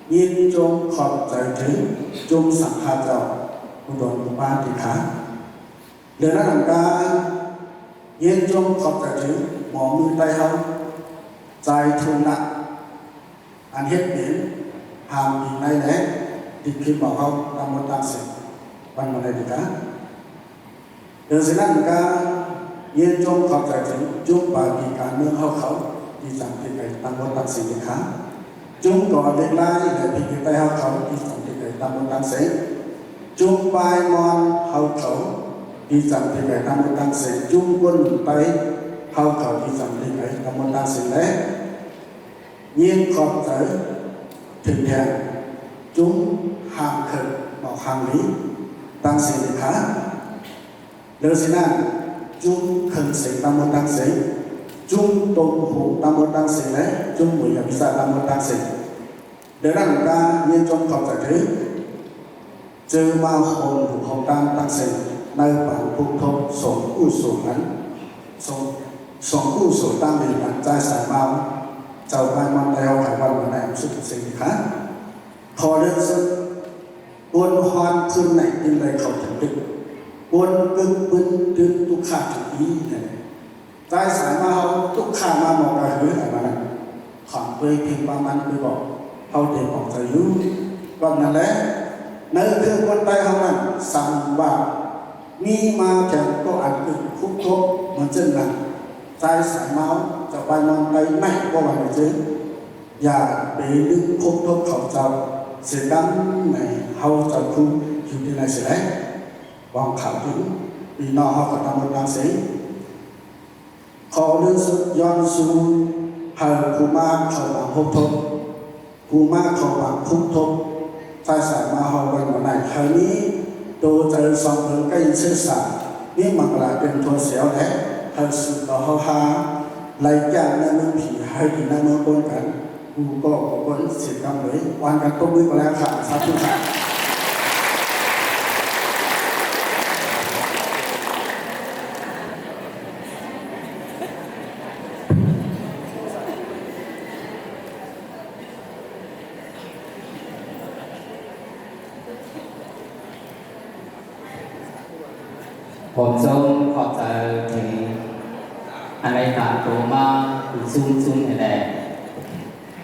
nhiên trong khọp giải trí trong sẵn hạt dầu của đoàn của ba thì khá để nó làm ca nhiên trong khọp giải trí mỏ mưa tay hông dài thương nặng ăn hết biển hàm bị nay lẽ thì khi bảo hông đang một tăng sinh văn của này thì khá để sẽ làm ca nhiên trong khọp giải trí chung bà kỳ cả nương hậu khẩu thì chẳng thì phải tăng một tăng sinh thì khá chúng có đến lai để bị cái tay hậu khẩu thì chẳng thì phải tăng một tăng sinh chúng bài mòn hậu khẩu thì chẳng thì phải tăng một tăng sinh chung quân tay hậu khẩu thì chẳng thì phải tăng một tăng sinh đấy nhiên khọp tới thịnh hẹn chúng hàng khởi bảo hàng lý tăng sinh thì khá đỡ xin ăn chúng khẩn sinh tăng một tăng sinh chung tôn hữu tam môn tăng sinh đấy chung mười nhập sa tam môn tăng sinh để đăng ca nhiên trong khẩu giải trí chư ma hồn hữu hồng tăng sinh nơi bản phụ thông sống u sổ ngắn sống u sổ tam hình bản trai sản bao chào vai mong theo hải văn và này sự sinh khác khó đơn sức buôn hoan khương này in lời khẩu thần định buôn cưng bưng tương tu khả chủ ý này trái sản mà họ túc khả mà một cái hướng này mà khoảng về thì qua man cứ bỏ họ để bỏ thời lưu còn là lẽ nơi thương quân tay họ này sẵn vào mi ma kẹo có ăn cực khúc thuốc mà chân là trái sản máu cho vai mong tay mạnh qua bài chứ và để đứng khúc thuốc khẩu trào sẽ đắm này hầu trào khu chủ đề này sẽ lấy vòng khảo chứng vì nó họ có tầm một đang sĩ họ đưa sự yon su hờ cụ ma khẩu bằng hộp thốt cụ ma khẩu bằng khúc thốt tài sản mà họ bằng một này hờ ní đồ chơi xong hướng cây sư sản nhưng mà làเป็นตัวเสียวแท้hờ sự đó họ ha lấy chàng nơi mươngผีให้ในเมืองคนกันกูก็คนเสียกรรมเลยวันกันต้มมือก็แล้วค่ะสาธุค่ะผมทรงขอบใจถึงอะไรต่างตัวมาซุ่มนี่แหละ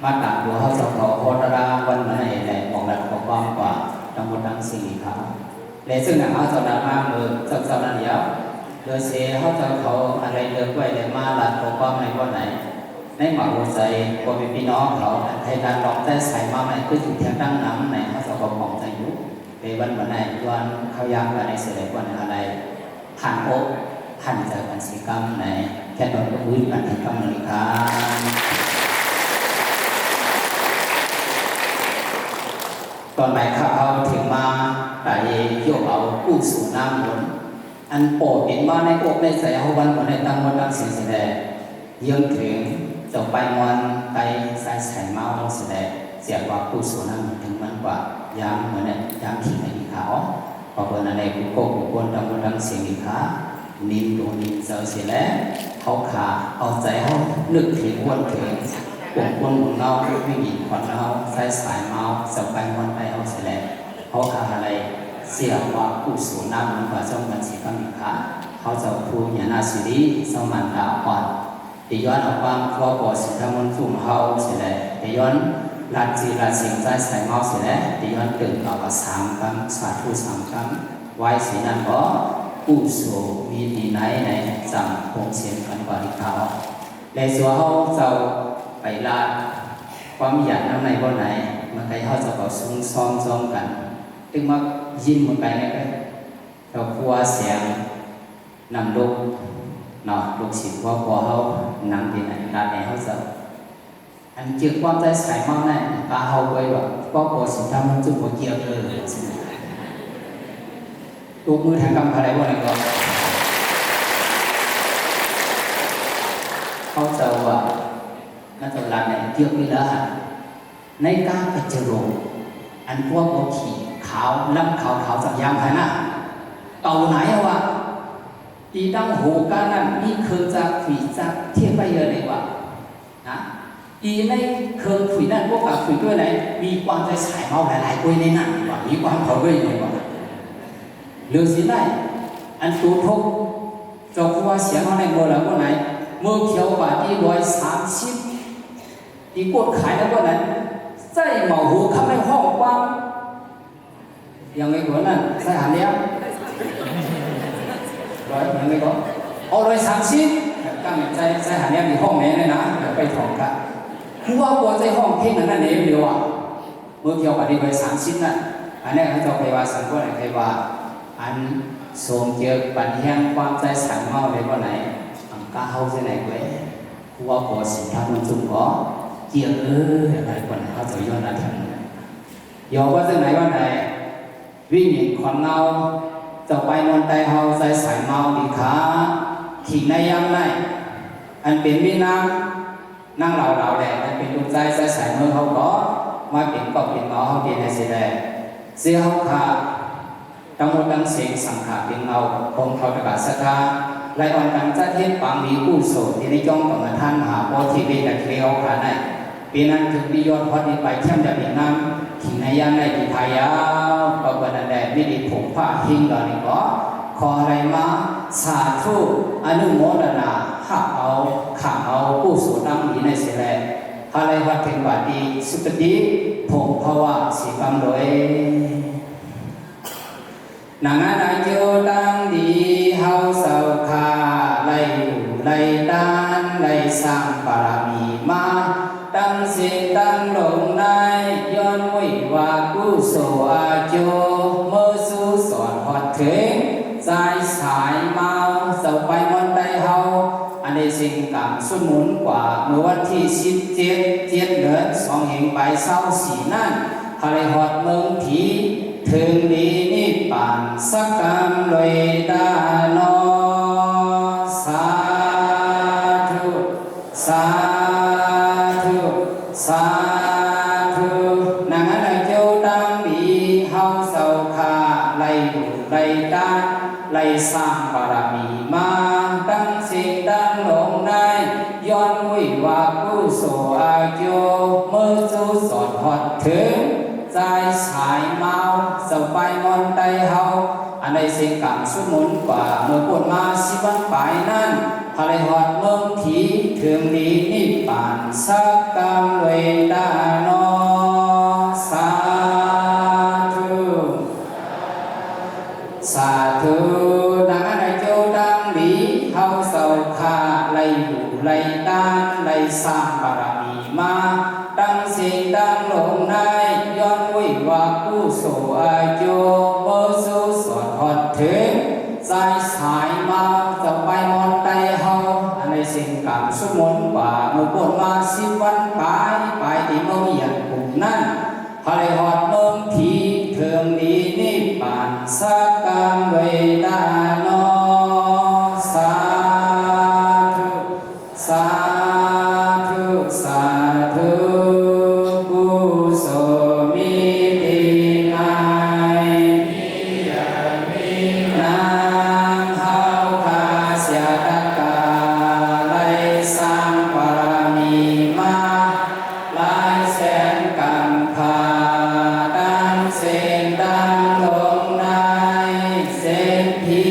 มาต่างตัวเขาจะขอโคตรวันไหนแหละบอกดัดกว้างกว่าทั้งหมดทั้งสี่ครับและซึ่งหนังเขาจะดัดมากมือสักนั้นเดียวโดยเสียเขาจะเขาอะไรเลือกไว้เลยมาดัดกว้างในวันไหนในหมาหัวใจก็เป็นพี่น้องเขาไทยการลองแต่ใส่มาในคือถึงเทียงดังน้ำในเขาจะบอกของใจยุในวันไหนวันเขายามกันในเสด็จวันอะไรผ่านโอ๊ผ่านจากกันสีกรรมในแค่ตอนก็พื้นกันที่กรรมเลยครับตอนไหนข้าเอาถึงมาแต่โยกเอากู้สู่น้ำหนุนอันโปรดเห็นว่าในอกในใจเอาวันวันในตั้งวันตั้งสิ่งแสดงยังถึงจะไปวันไปใส่ใส่เมาแสดงเสียกว่ากู้สู่น้ำถึงมันกว่าย้ำเหมือนเนี่ยย้ำที่ในเขาพอเป็นอะไรกูโก้กูควรทำมันดังเสียงอีกค่ะนิ่มดวงนิ่มเจอเสียแล้วเขาขาเอาใจเขานึกถึงวันถึงปวดคนของเราไม่มีควันเราใส่สายเมาสับไปวันไปเอาเสียแล้วเขาขาอะไรเสียว่ากู้สู่น้ำมันกว่าเจ้ามันเสียกันอีกค่ะเขาจะพูดอย่างน่าสิริสมันดาอ่อนแต่ย้อนเอาความครอบครัวสิทธมันสุ่มเขาเสียแล้วแต่ย้อนลาจีลาสิงใจใส่เมาเสียแล้วแต่ย้อนตื่นเอาสามคำสาธุสามคำไว้สีนั้นก็ผู้สูมีดีไหนในจำคงเสียงกันกว่าที่เขาเลยสัวเขาจะไปลาความอยากน้ำในบ่ไหนมันใครเขาจะก็ซุ้มซ้อมกันตึงมายิ้มมันไปเนี่ยเรากลัวเสียงนำลูกเนาะลูกศิษย์ว่าพอเขานำที่ไหนลาไหนเขาจะอันเกี่ยวความใจใส่มากแน่ตาเขาไว้แบบก็พอสิทำมันจุดหัวเกี่ยวเลยตัวมือทางกำอะไรวะเนี่ยก็เขาจะว่าน่าจะลาเนี่ยเกี่ยวกับละหันในการปัจจุบันอันพวกโอขีขาวล้ำขาวสัญญาณภายหน้าเก่าไหนวะ ตีตั้งหูกันนั้นนี่คือจะฝีจะเทียบไปเยอะเลยว่านะอีในเครื่องฝีนั่นพวกกับฝีด้วยไหนมีความใจสายเมาหลายๆกล้วยในนั้นว่ามีความเผาด้วยในว่าเรื่องสิได้อันตูทุกเจ้าผู้ว่าเสียงเขาในโมแล้วว่าไหนเมื่อเขียวบาทที่130ที่กดขายแล้วว่านั้นใจเหมาหูคำในห้องกว้างยังไงก่อนนั่นใส่หาเนี้ยร้อยยังไงก่อนเอา130ตั้งใจใส่หาเนี้ยมีห้องไหนเลยนะไปถองกันผู้ว่าบัวใจห้องเพ่งนั่นเองเดียวอ่ะเมื่อเขียวบาทที่130นั่นอันนี้เขาจะไปว่าสังกัดอะไรว่าอันสมเกี่ยวปัญญาความใจสั่งเมาเลยว่าไหนอังกาเฮาที่ไหนเว้ยผู้ว่าบัวสินค้ามันจุ่มก็เกี่ยวอะไรคนไหนเขาจะย้อนอะไรทั้งนั้นยอมว่าที่ไหนว่าไหนวิ่งหนีขอนเงาจะไปนอนใจเฮาใจสั่งเมาดีขาขี่ในยามไหนอันเป็นวิน้ำนั่งเหล่าแดดอันเป็นดวงใจใจสั่งเมืองเขาก็มาเป็นกอบเป็นเงาเขาเป็นในเสียแดงเสียเขาขาตั้งหมดตั้งเสียงสังขารเป็นเงาคงเขาตะกาศกาไล่อ่อนกันจัดเทศปางมีกู้โสดที่ในจ้องต่อมาท่านมหาโพธิเวทเทวขาในปีนั้นถึงปียอดพอดีไปเที่ยมจะเป็นน้ำขิงในย่างในปีพายาวปะบันแดดไม่ได้ผงผ้าหิ้งดอนนี่ก็ขออะไรมาสาธุอนุโมทนาหักเอาขังเอากู้โสดตั้งดีในเสลอะไรวัดถึงวัดดีสุปฏิผงภาวะสีกำโดยนางนายโยตังดีเฮาเศร้าคาไล่ดูไล่ด้านไล่สร้างบารมีมาตั้งเสียงตั้งลงในย้อนวิวากุโสอาโจเมื่อสู้สอนหอดถึงใจสายเมาเศร้าไปมันได้เฮาอันในสิ่งกรรมสมุนกว่าเมื่อวันที่17เดือน2แห่งไปเศร้าสีนั่นฮาเลหอดเมืองผีถึงดีนิพพานสักกรรมลอยดานอสาธุสาธุสาธุนางนายเจ้าดังดีเฮาเศร้าคาไล่ดูไล่ด้านไล่สร้างบารมีมาตั้งสิ่งตั้งลงได้ย้อนวิวากุโสอาโยเมื่อจูสอดหอดถึงใจสายเมาเจ้าไปมอนใจเฮาอันใดสิ่งกรรมสมุนกว่าเมื่อปวดมาสิวันไปนั้นทะเลหอดเมืองผีถึงดีนิพพานสักกรรมเวดานอสาธุสาธุดังนั้นเจ้าดังดีเฮาเศร้าคาไล่ดูไล่ด้านไล่สร้างบารมีมาตั้งสิ่งตั้งลงได้ย้อนวิวากุโสอาโยเมื่อสู้สอดหอดถึงใจสายมาจะไปมอนใจเฮาอันในสิ่งกรรมสมุนกว่าเมื่อปวดมา10 วันไปที่เมืองอย่างกลุ่มนั้นทะเลหอดเมืองผีเทิงดีนิพพานสักกรรมเวดานอสาธุสาธุสาธุกุโสมิตินายนางเฮาคาเสียตะกาไล่สร้างบารมีมาหลายแสนกันพาตั้งเส้นดังลงในเส้นพี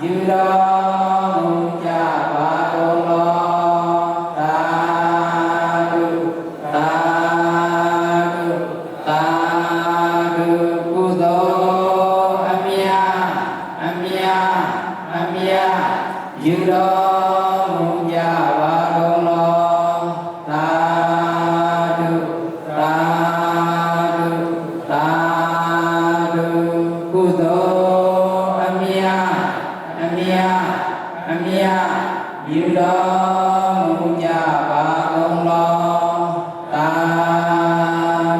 ยืดองจาบาโดโลตาดุตาดุตาดุกุโดอามิยาอามิยาอามิยายืดองจาบาโดโลตาดุตาดุตาดุกุโดอามิยาอามิยาอามิยายืดองจาบาโดโลตา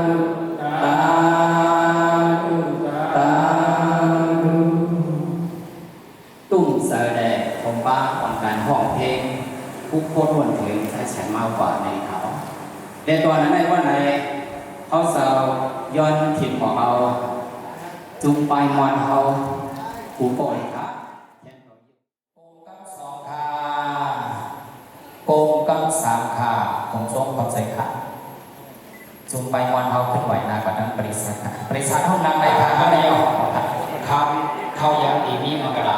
ดุตาดุตาดุตุ้มเสดงของบ้านของการห้องเพลงผู้โคตรวนถึงใช้แสงมากกว่าในเขาในตอนนั้นในวันไหนเขาเสาย้อนถิ่นของเขาจุงไปมอนเขากูปล่อยครับโกงกังสองขาโกงกังสามขาของทรงความใจขาจุงไปมอนเขาขึ้นไหวนากับนั้นบริษัทห้องน้ำในทางอะไรเอาครับเขายังอีมีมังกร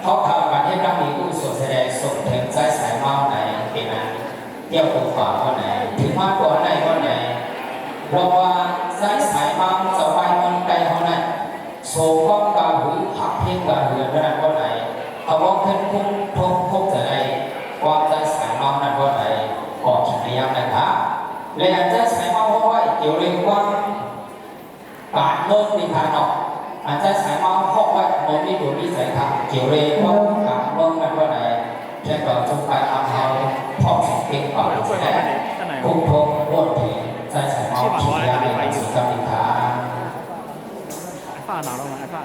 เขาทำการให้ร่างนี้กู้ส่วนแสดงส่งถึงใจสายเมาไหนเป็นนั้นเที่ยวปูขวาวันไหนถึงมากกว่าไหนวันไหนเพราะว่าใจสายเมาจะไปมันไกลเท่านั้นโศกก้องกาหือหักเพียงกาหือนั้นวันไหนเขาบอกขึ้นพุ่งทุกจะได้ว่าใจสายเมานั้นวันไหนออกขีดระยะนะครับและอาจจะสายเมาเพราะว่าเกี่ยวเรื่องว่าการเมื่อมีทางออกอาจจะสายเมาเพราะว่าโน้มนี่ดูนี่ใส่ทางเกี่ยวเรื่องว่าการเมื่อนั้นวันไหนแค่เราจงไปทำเขาพอสังเกตก่อนแค่พุ่งรวดถึงใจสายเมาขีดระยะในการสื่อสารสินค้า发拿了吗？发。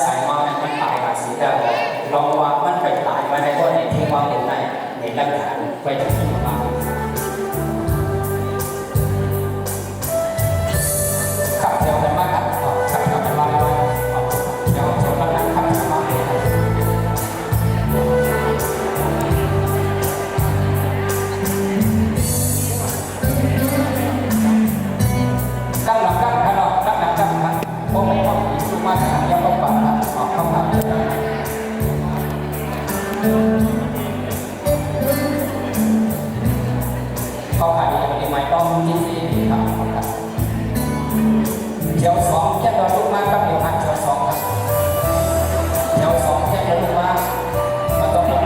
สายมามันตายกับสีดำลองวางมันไปตายมาในตัวในที่วางอยู่ในหลักฐานไปที่มาขับเดียวกันมากครับขับเดียวกันมากเดี๋ยวชนกันนะขับมากตั้งหลักตั้งขนาดตั้งหลักตั้งขนาดพอไม่ต้องสูงมากขนาดยังต้องปรับออกเข้ามาเข้าขายอย่างนี้ไม่ต้องยิ่งดีครับเดี๋ยวสองแค่เราลุกมาก็เดี๋ยวหันเดี๋ยวสองครับเดี๋ยวสองแค่เราลุกมามันต้องหมด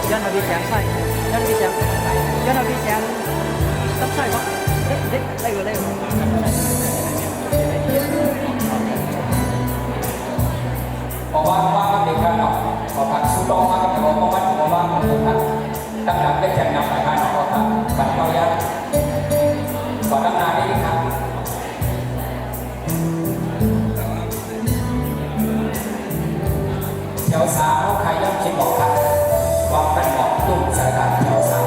dân là bị chém sai dân bị chém dân là bị chém tắt sai không đây rồi đâyเพราะว่ามันเป็นการออกพอพักสุดลงมาก็เป็นเพราะว่ามันเป็นพักตั้งหลักได้แข่งนำไปการออกพักบัตรเกายัดก่อนน้ำนาได้ครับเที่ยวสาวใครย่อมคิดบอกครับว่าเป็นบอกตุ้มสายการเที่ยวสาว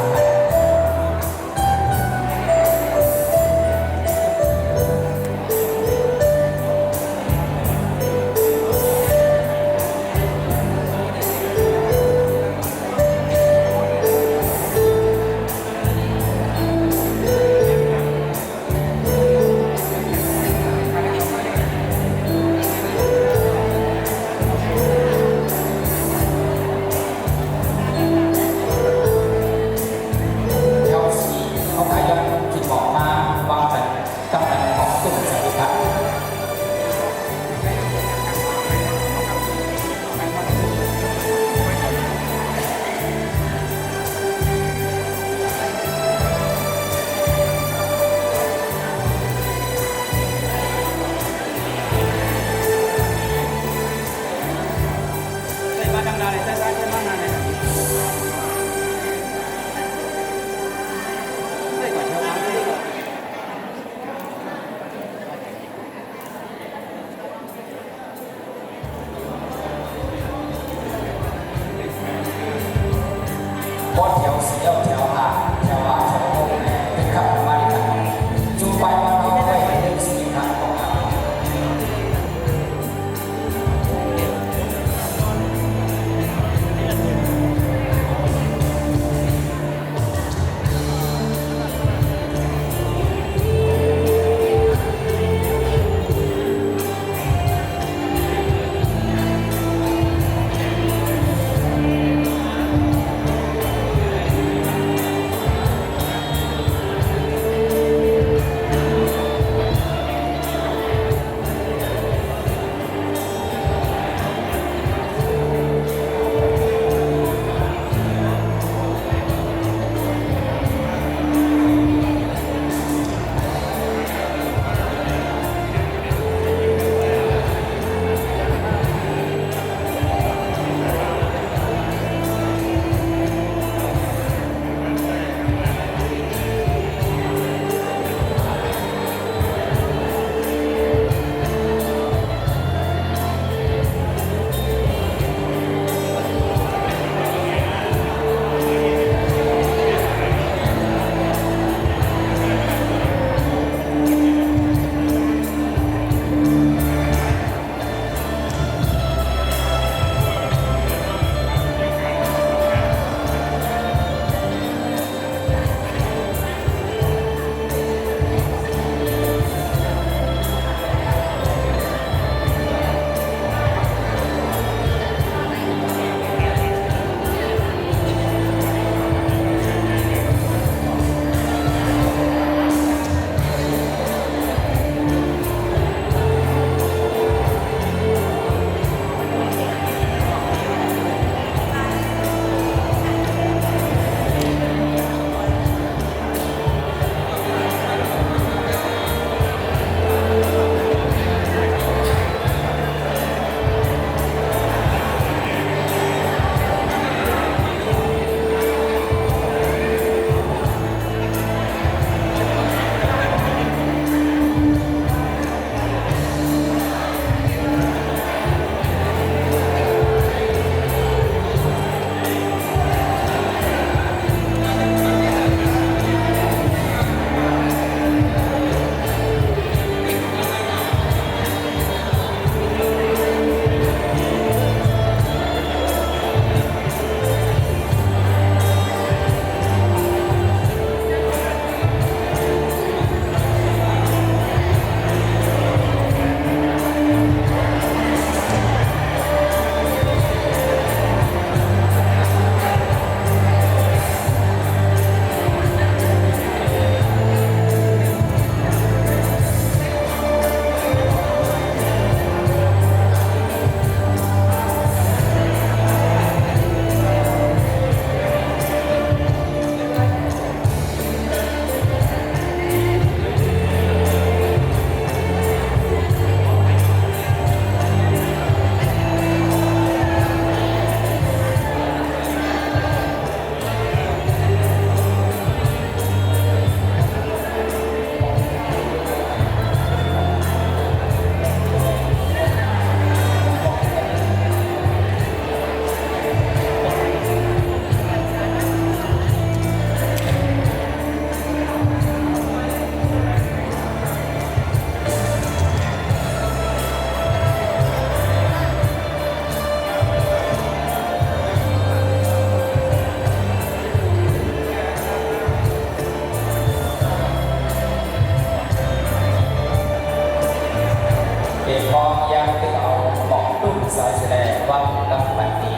สายแสดงว่าตั้งแต่นี้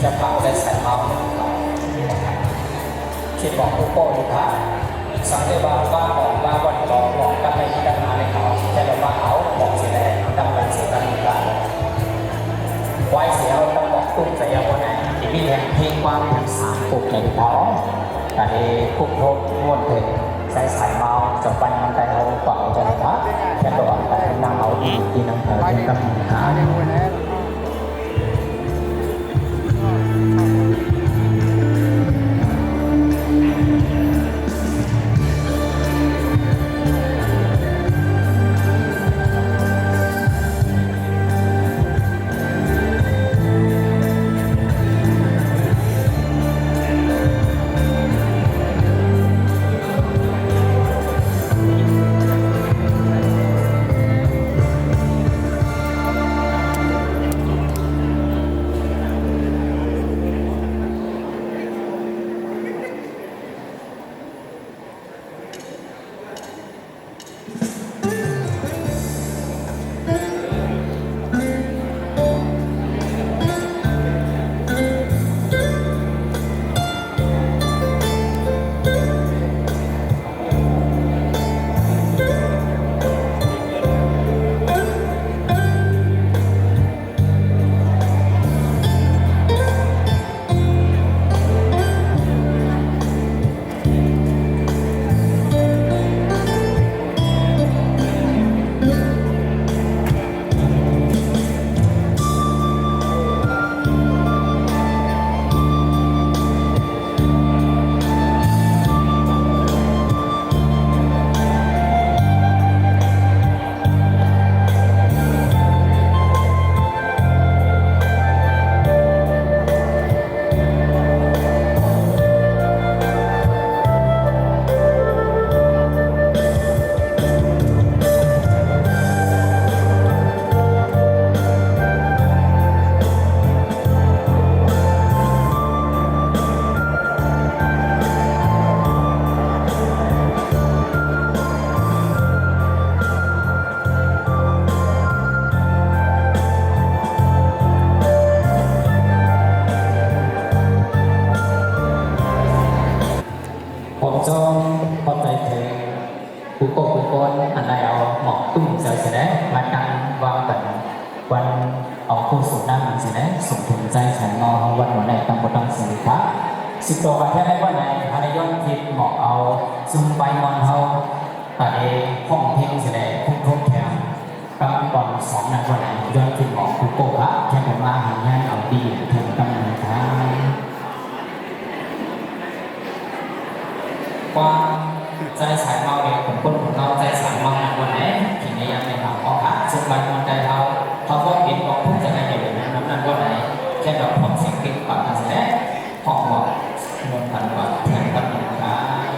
จะผ่านได้ใส่เมาคิดบอกผู้โป้ดีครับสังเกตว่าบอกว่าวันบอกกันในที่ตั้งนานในเขาแค่ว่าเขาบอกแสดงตั้งแต่เสียกันกันไว้เสียเราต้องบอกตุ้มใส่ยังวันไหนที่มีแห่งเพลงความถึง3 ปุกในท้องแต่ในคุกโทษม้วนเพลงใส่สายเมาจะไปมันไปเอาเป่าจะทักแค่ตัวไปนั่งเอาดีที่นั่งเธอที่กำลังหาผมจงพอใจถึงผู้โกผู้คนอันใดเอาหมอกตุ้มเสียได้มาการวางแบบวันเอาผู้สูงน้ำเสียได้ส่งถึงใจฉันมอวันไหนตั้งบทตั้งสิริครับสิบตัวกันแค่ไหนวันไหนภายในย้อนทิศหมอกเอาซุ่มไปมอนเฮาแต่เอห้องเพียงเสียได้คุ้มทุกแถวกำก่อน2 นัดวันไหนย้อนทิศหมอกผู้โกครับแค่ผมมาหันงานเอาดีถึงกำลังทางความใจสายเมาเนี่ยผมคนของเราใจสายเมาวันไหนทีนี้ยังไม่ทำออกอ่ะส่วนใบมันใจเราเขาก็เห็นของผู้จะให้อยู่นั้นนั้นวันไหนแค่แบบความเสียงกิ่งปัดกันแสดงห้องบอกมวลพันวัดแทนกันนะครับ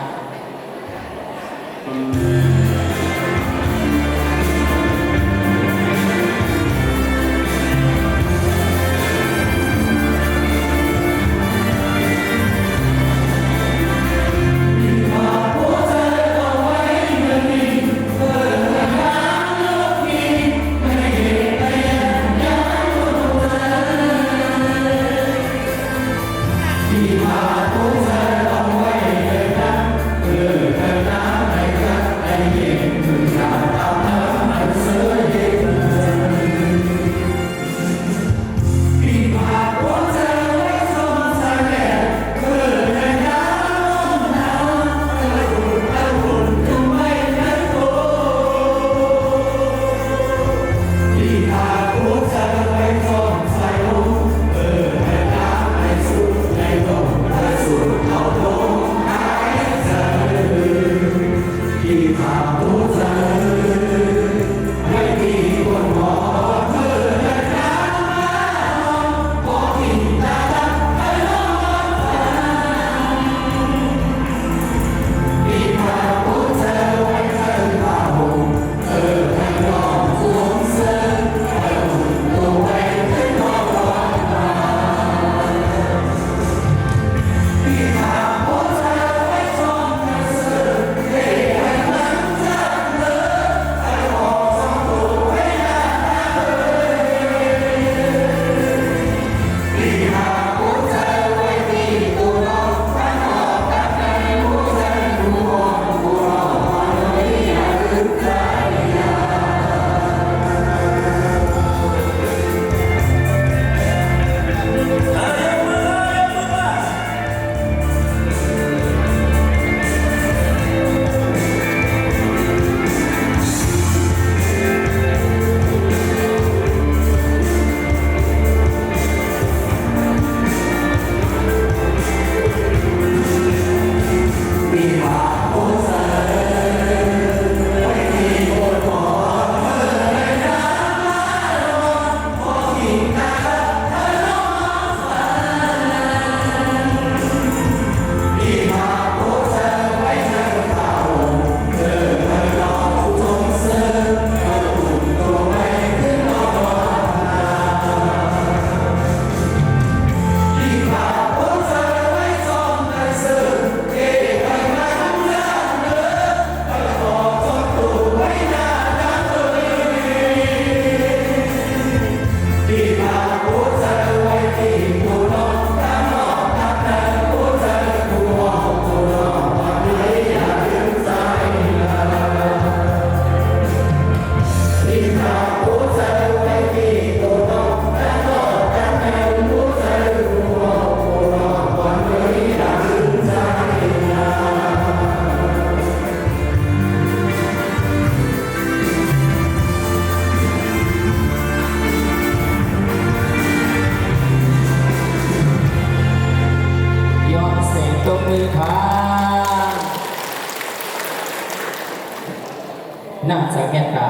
นั่งใจเมียนกา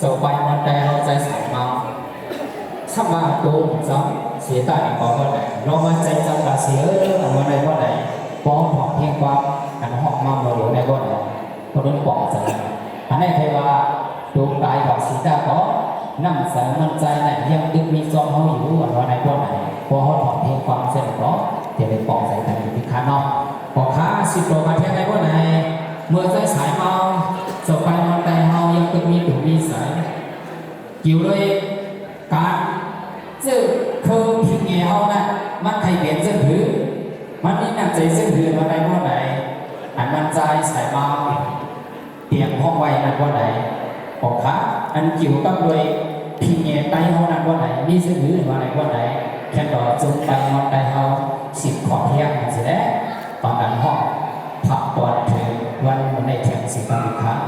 จะไปมันแต่เราใจสายเมาถ้ามาดูซ้ำเสียตายก่อนว่าไหนเรามาใจจำกาเสียวันไหนว่าไหนป้องหอกเพียงความอันหอกมาเราอยู่ในว่าไหนคนนั้นบอกใจอันนี้เทว่าดวงตายของสีตาก็นั่งใส่มันใจไหนยังดึงมีซองเขาอยู่วันไหนว่าไหนพอเขาหอกเพียงความเสร็จก็จะได้บอกใจแต่อยู่ที่ขาเนาะพอขาสิโตมาเที่ยงไหนว่าไหนเมื่อใจสายเมาจะไปมันแต่เขายังดึงมีตัวมีสายเกี่ยวเลยการเจอเครื่องพิงเงานะมันใครเปลี่ยนเส้นหือมันนี่นักใจเส้นหือมาได้ว่าไหนอันมันใจสายเมาเตียงห้องไว้นั่นว่าไหนออกขาอันเกี่ยวกับเลยพิงเงาไตห้องนั้นว่าไหนมีเส้นหือมาไหนว่าไหนแค่ต่อจงไปมันได้เขาสิบขอเที่ยงเสร็จแล้วตอนนั้นห้องผักปอดถึงวันในแข่งสิบปีครั้ง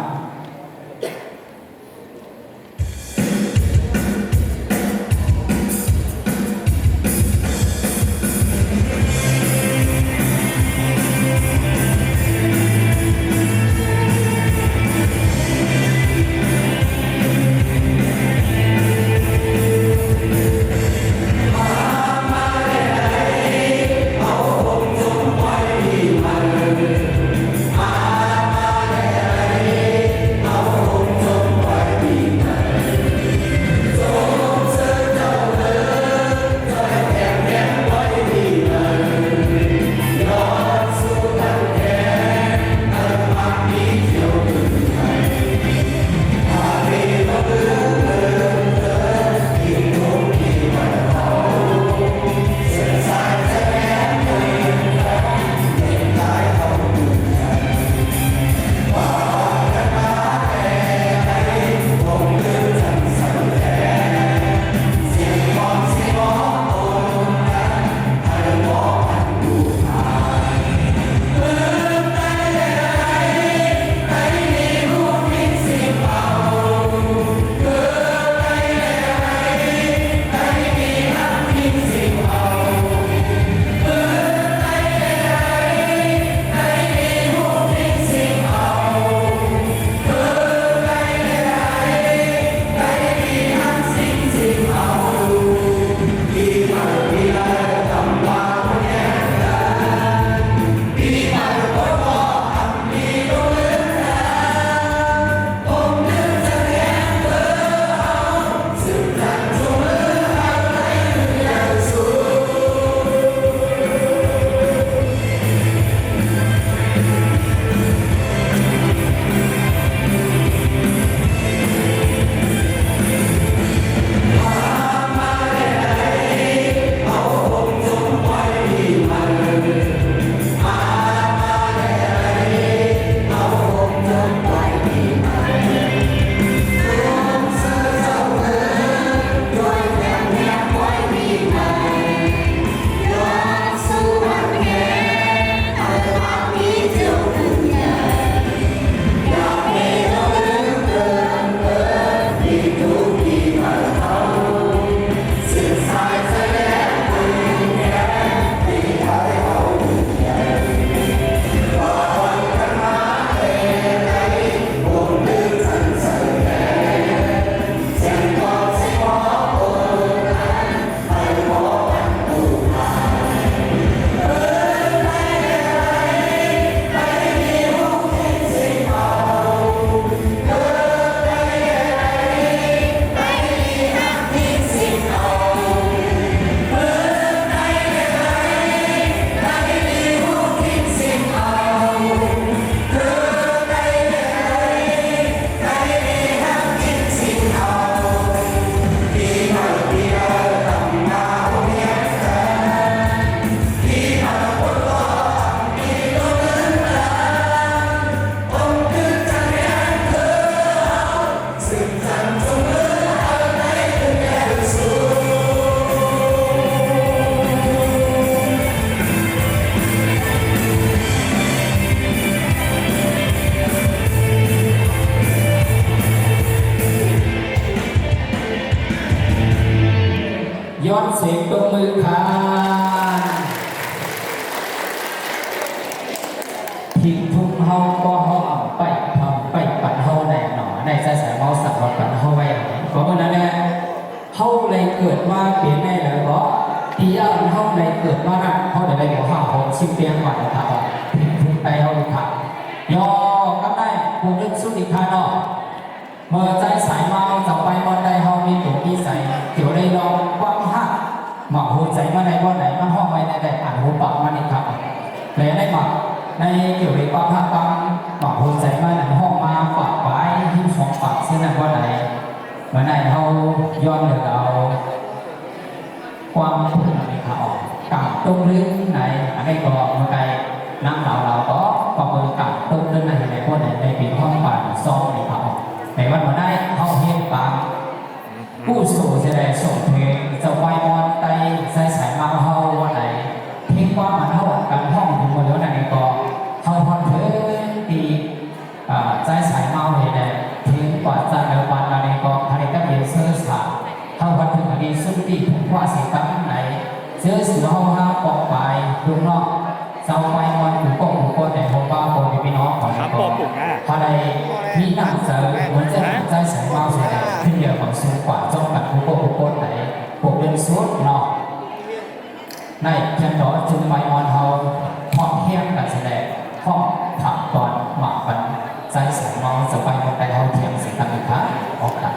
ย้อนเสียงตรงมือคานทิ้งทุ่งเฮาก็เฮาเอาไปทำไปปัดเฮาแน่ เพราะนั้นเนี่ยเขาเลยเกิดมาเปลี่ยนได้เลยเพราะที่ย่าเขาเลยเกิดมาเขาเลยบอกว่าผมชิมเปียงก่อนนะครับถึงไปเอาอีกครับย่อก็ได้ปูนึกสุดอีกท่านเนาะเมื่อใจสายเมาจะไปบนใดเขามีตัวมีใส่เกี่ยวได้ลองความหักหมักหัวใจมาในบ่ไหนมาห้องไว้ในใดอ่านหูปากมานี่ครับเลยได้หมักในเกี่ยวกับความหักความหมักหัวใจมาในห้องมาปากไว้ที่สองปากเส้นนั้นบ่ไหนเมื่อไหนเขาย้อนเหลือเอาความทุกข์ในเขากับตรงลึกในอันนี้ก็เมื่อไงนั่งเราก็ประเมินกับตรงลึกในพวกไหนในปีห้องป่านซองในเขาในวันวันได้เขาเห็นปางผู้สู่จะได้ส่งเพลงจะไปมอนไตใส่สายมาเขาวันไหนทิ้งความมันเท่ากันห้องอยู่บนเรือในก็เขาพอเถิดดีใจสายเมาเห็นเลยทิ้งกว่าจะเดินวันในก็ผลิตภัณฑ์เสื้อสาวเขาวันถึงอดีตสุดที่ผมว่าสีตั้งไหนเสื้อสีห้องห้าปอกไปดูนอกเจ้าไปมอนถูกกถูกคนแต่ผมว่าคนพี่น้องของเราภายในมีหนังเสือเหมือนจะใจสายเมาเสียขึ้นเยอะกว่าสูงกว่าจ้องกับถูกคนถูกคนไหนพวกเดินสุดนอกในเช่นต่อจุดไปมอนเฮาพร้อมเที่ยงกันแสดงพร้อมถักตอนหมักบันใจสายเมาจะไปมอนใดเฮาเที่ยงสิตั้งอีกครั้งออกกัน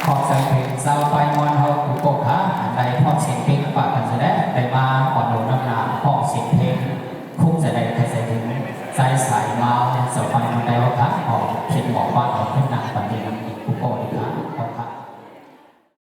ขอบสังเพลงสาวไปมอนเฮาผู้ปกหาอันใดพร้อมเสียงเพลงฝากกันแสดง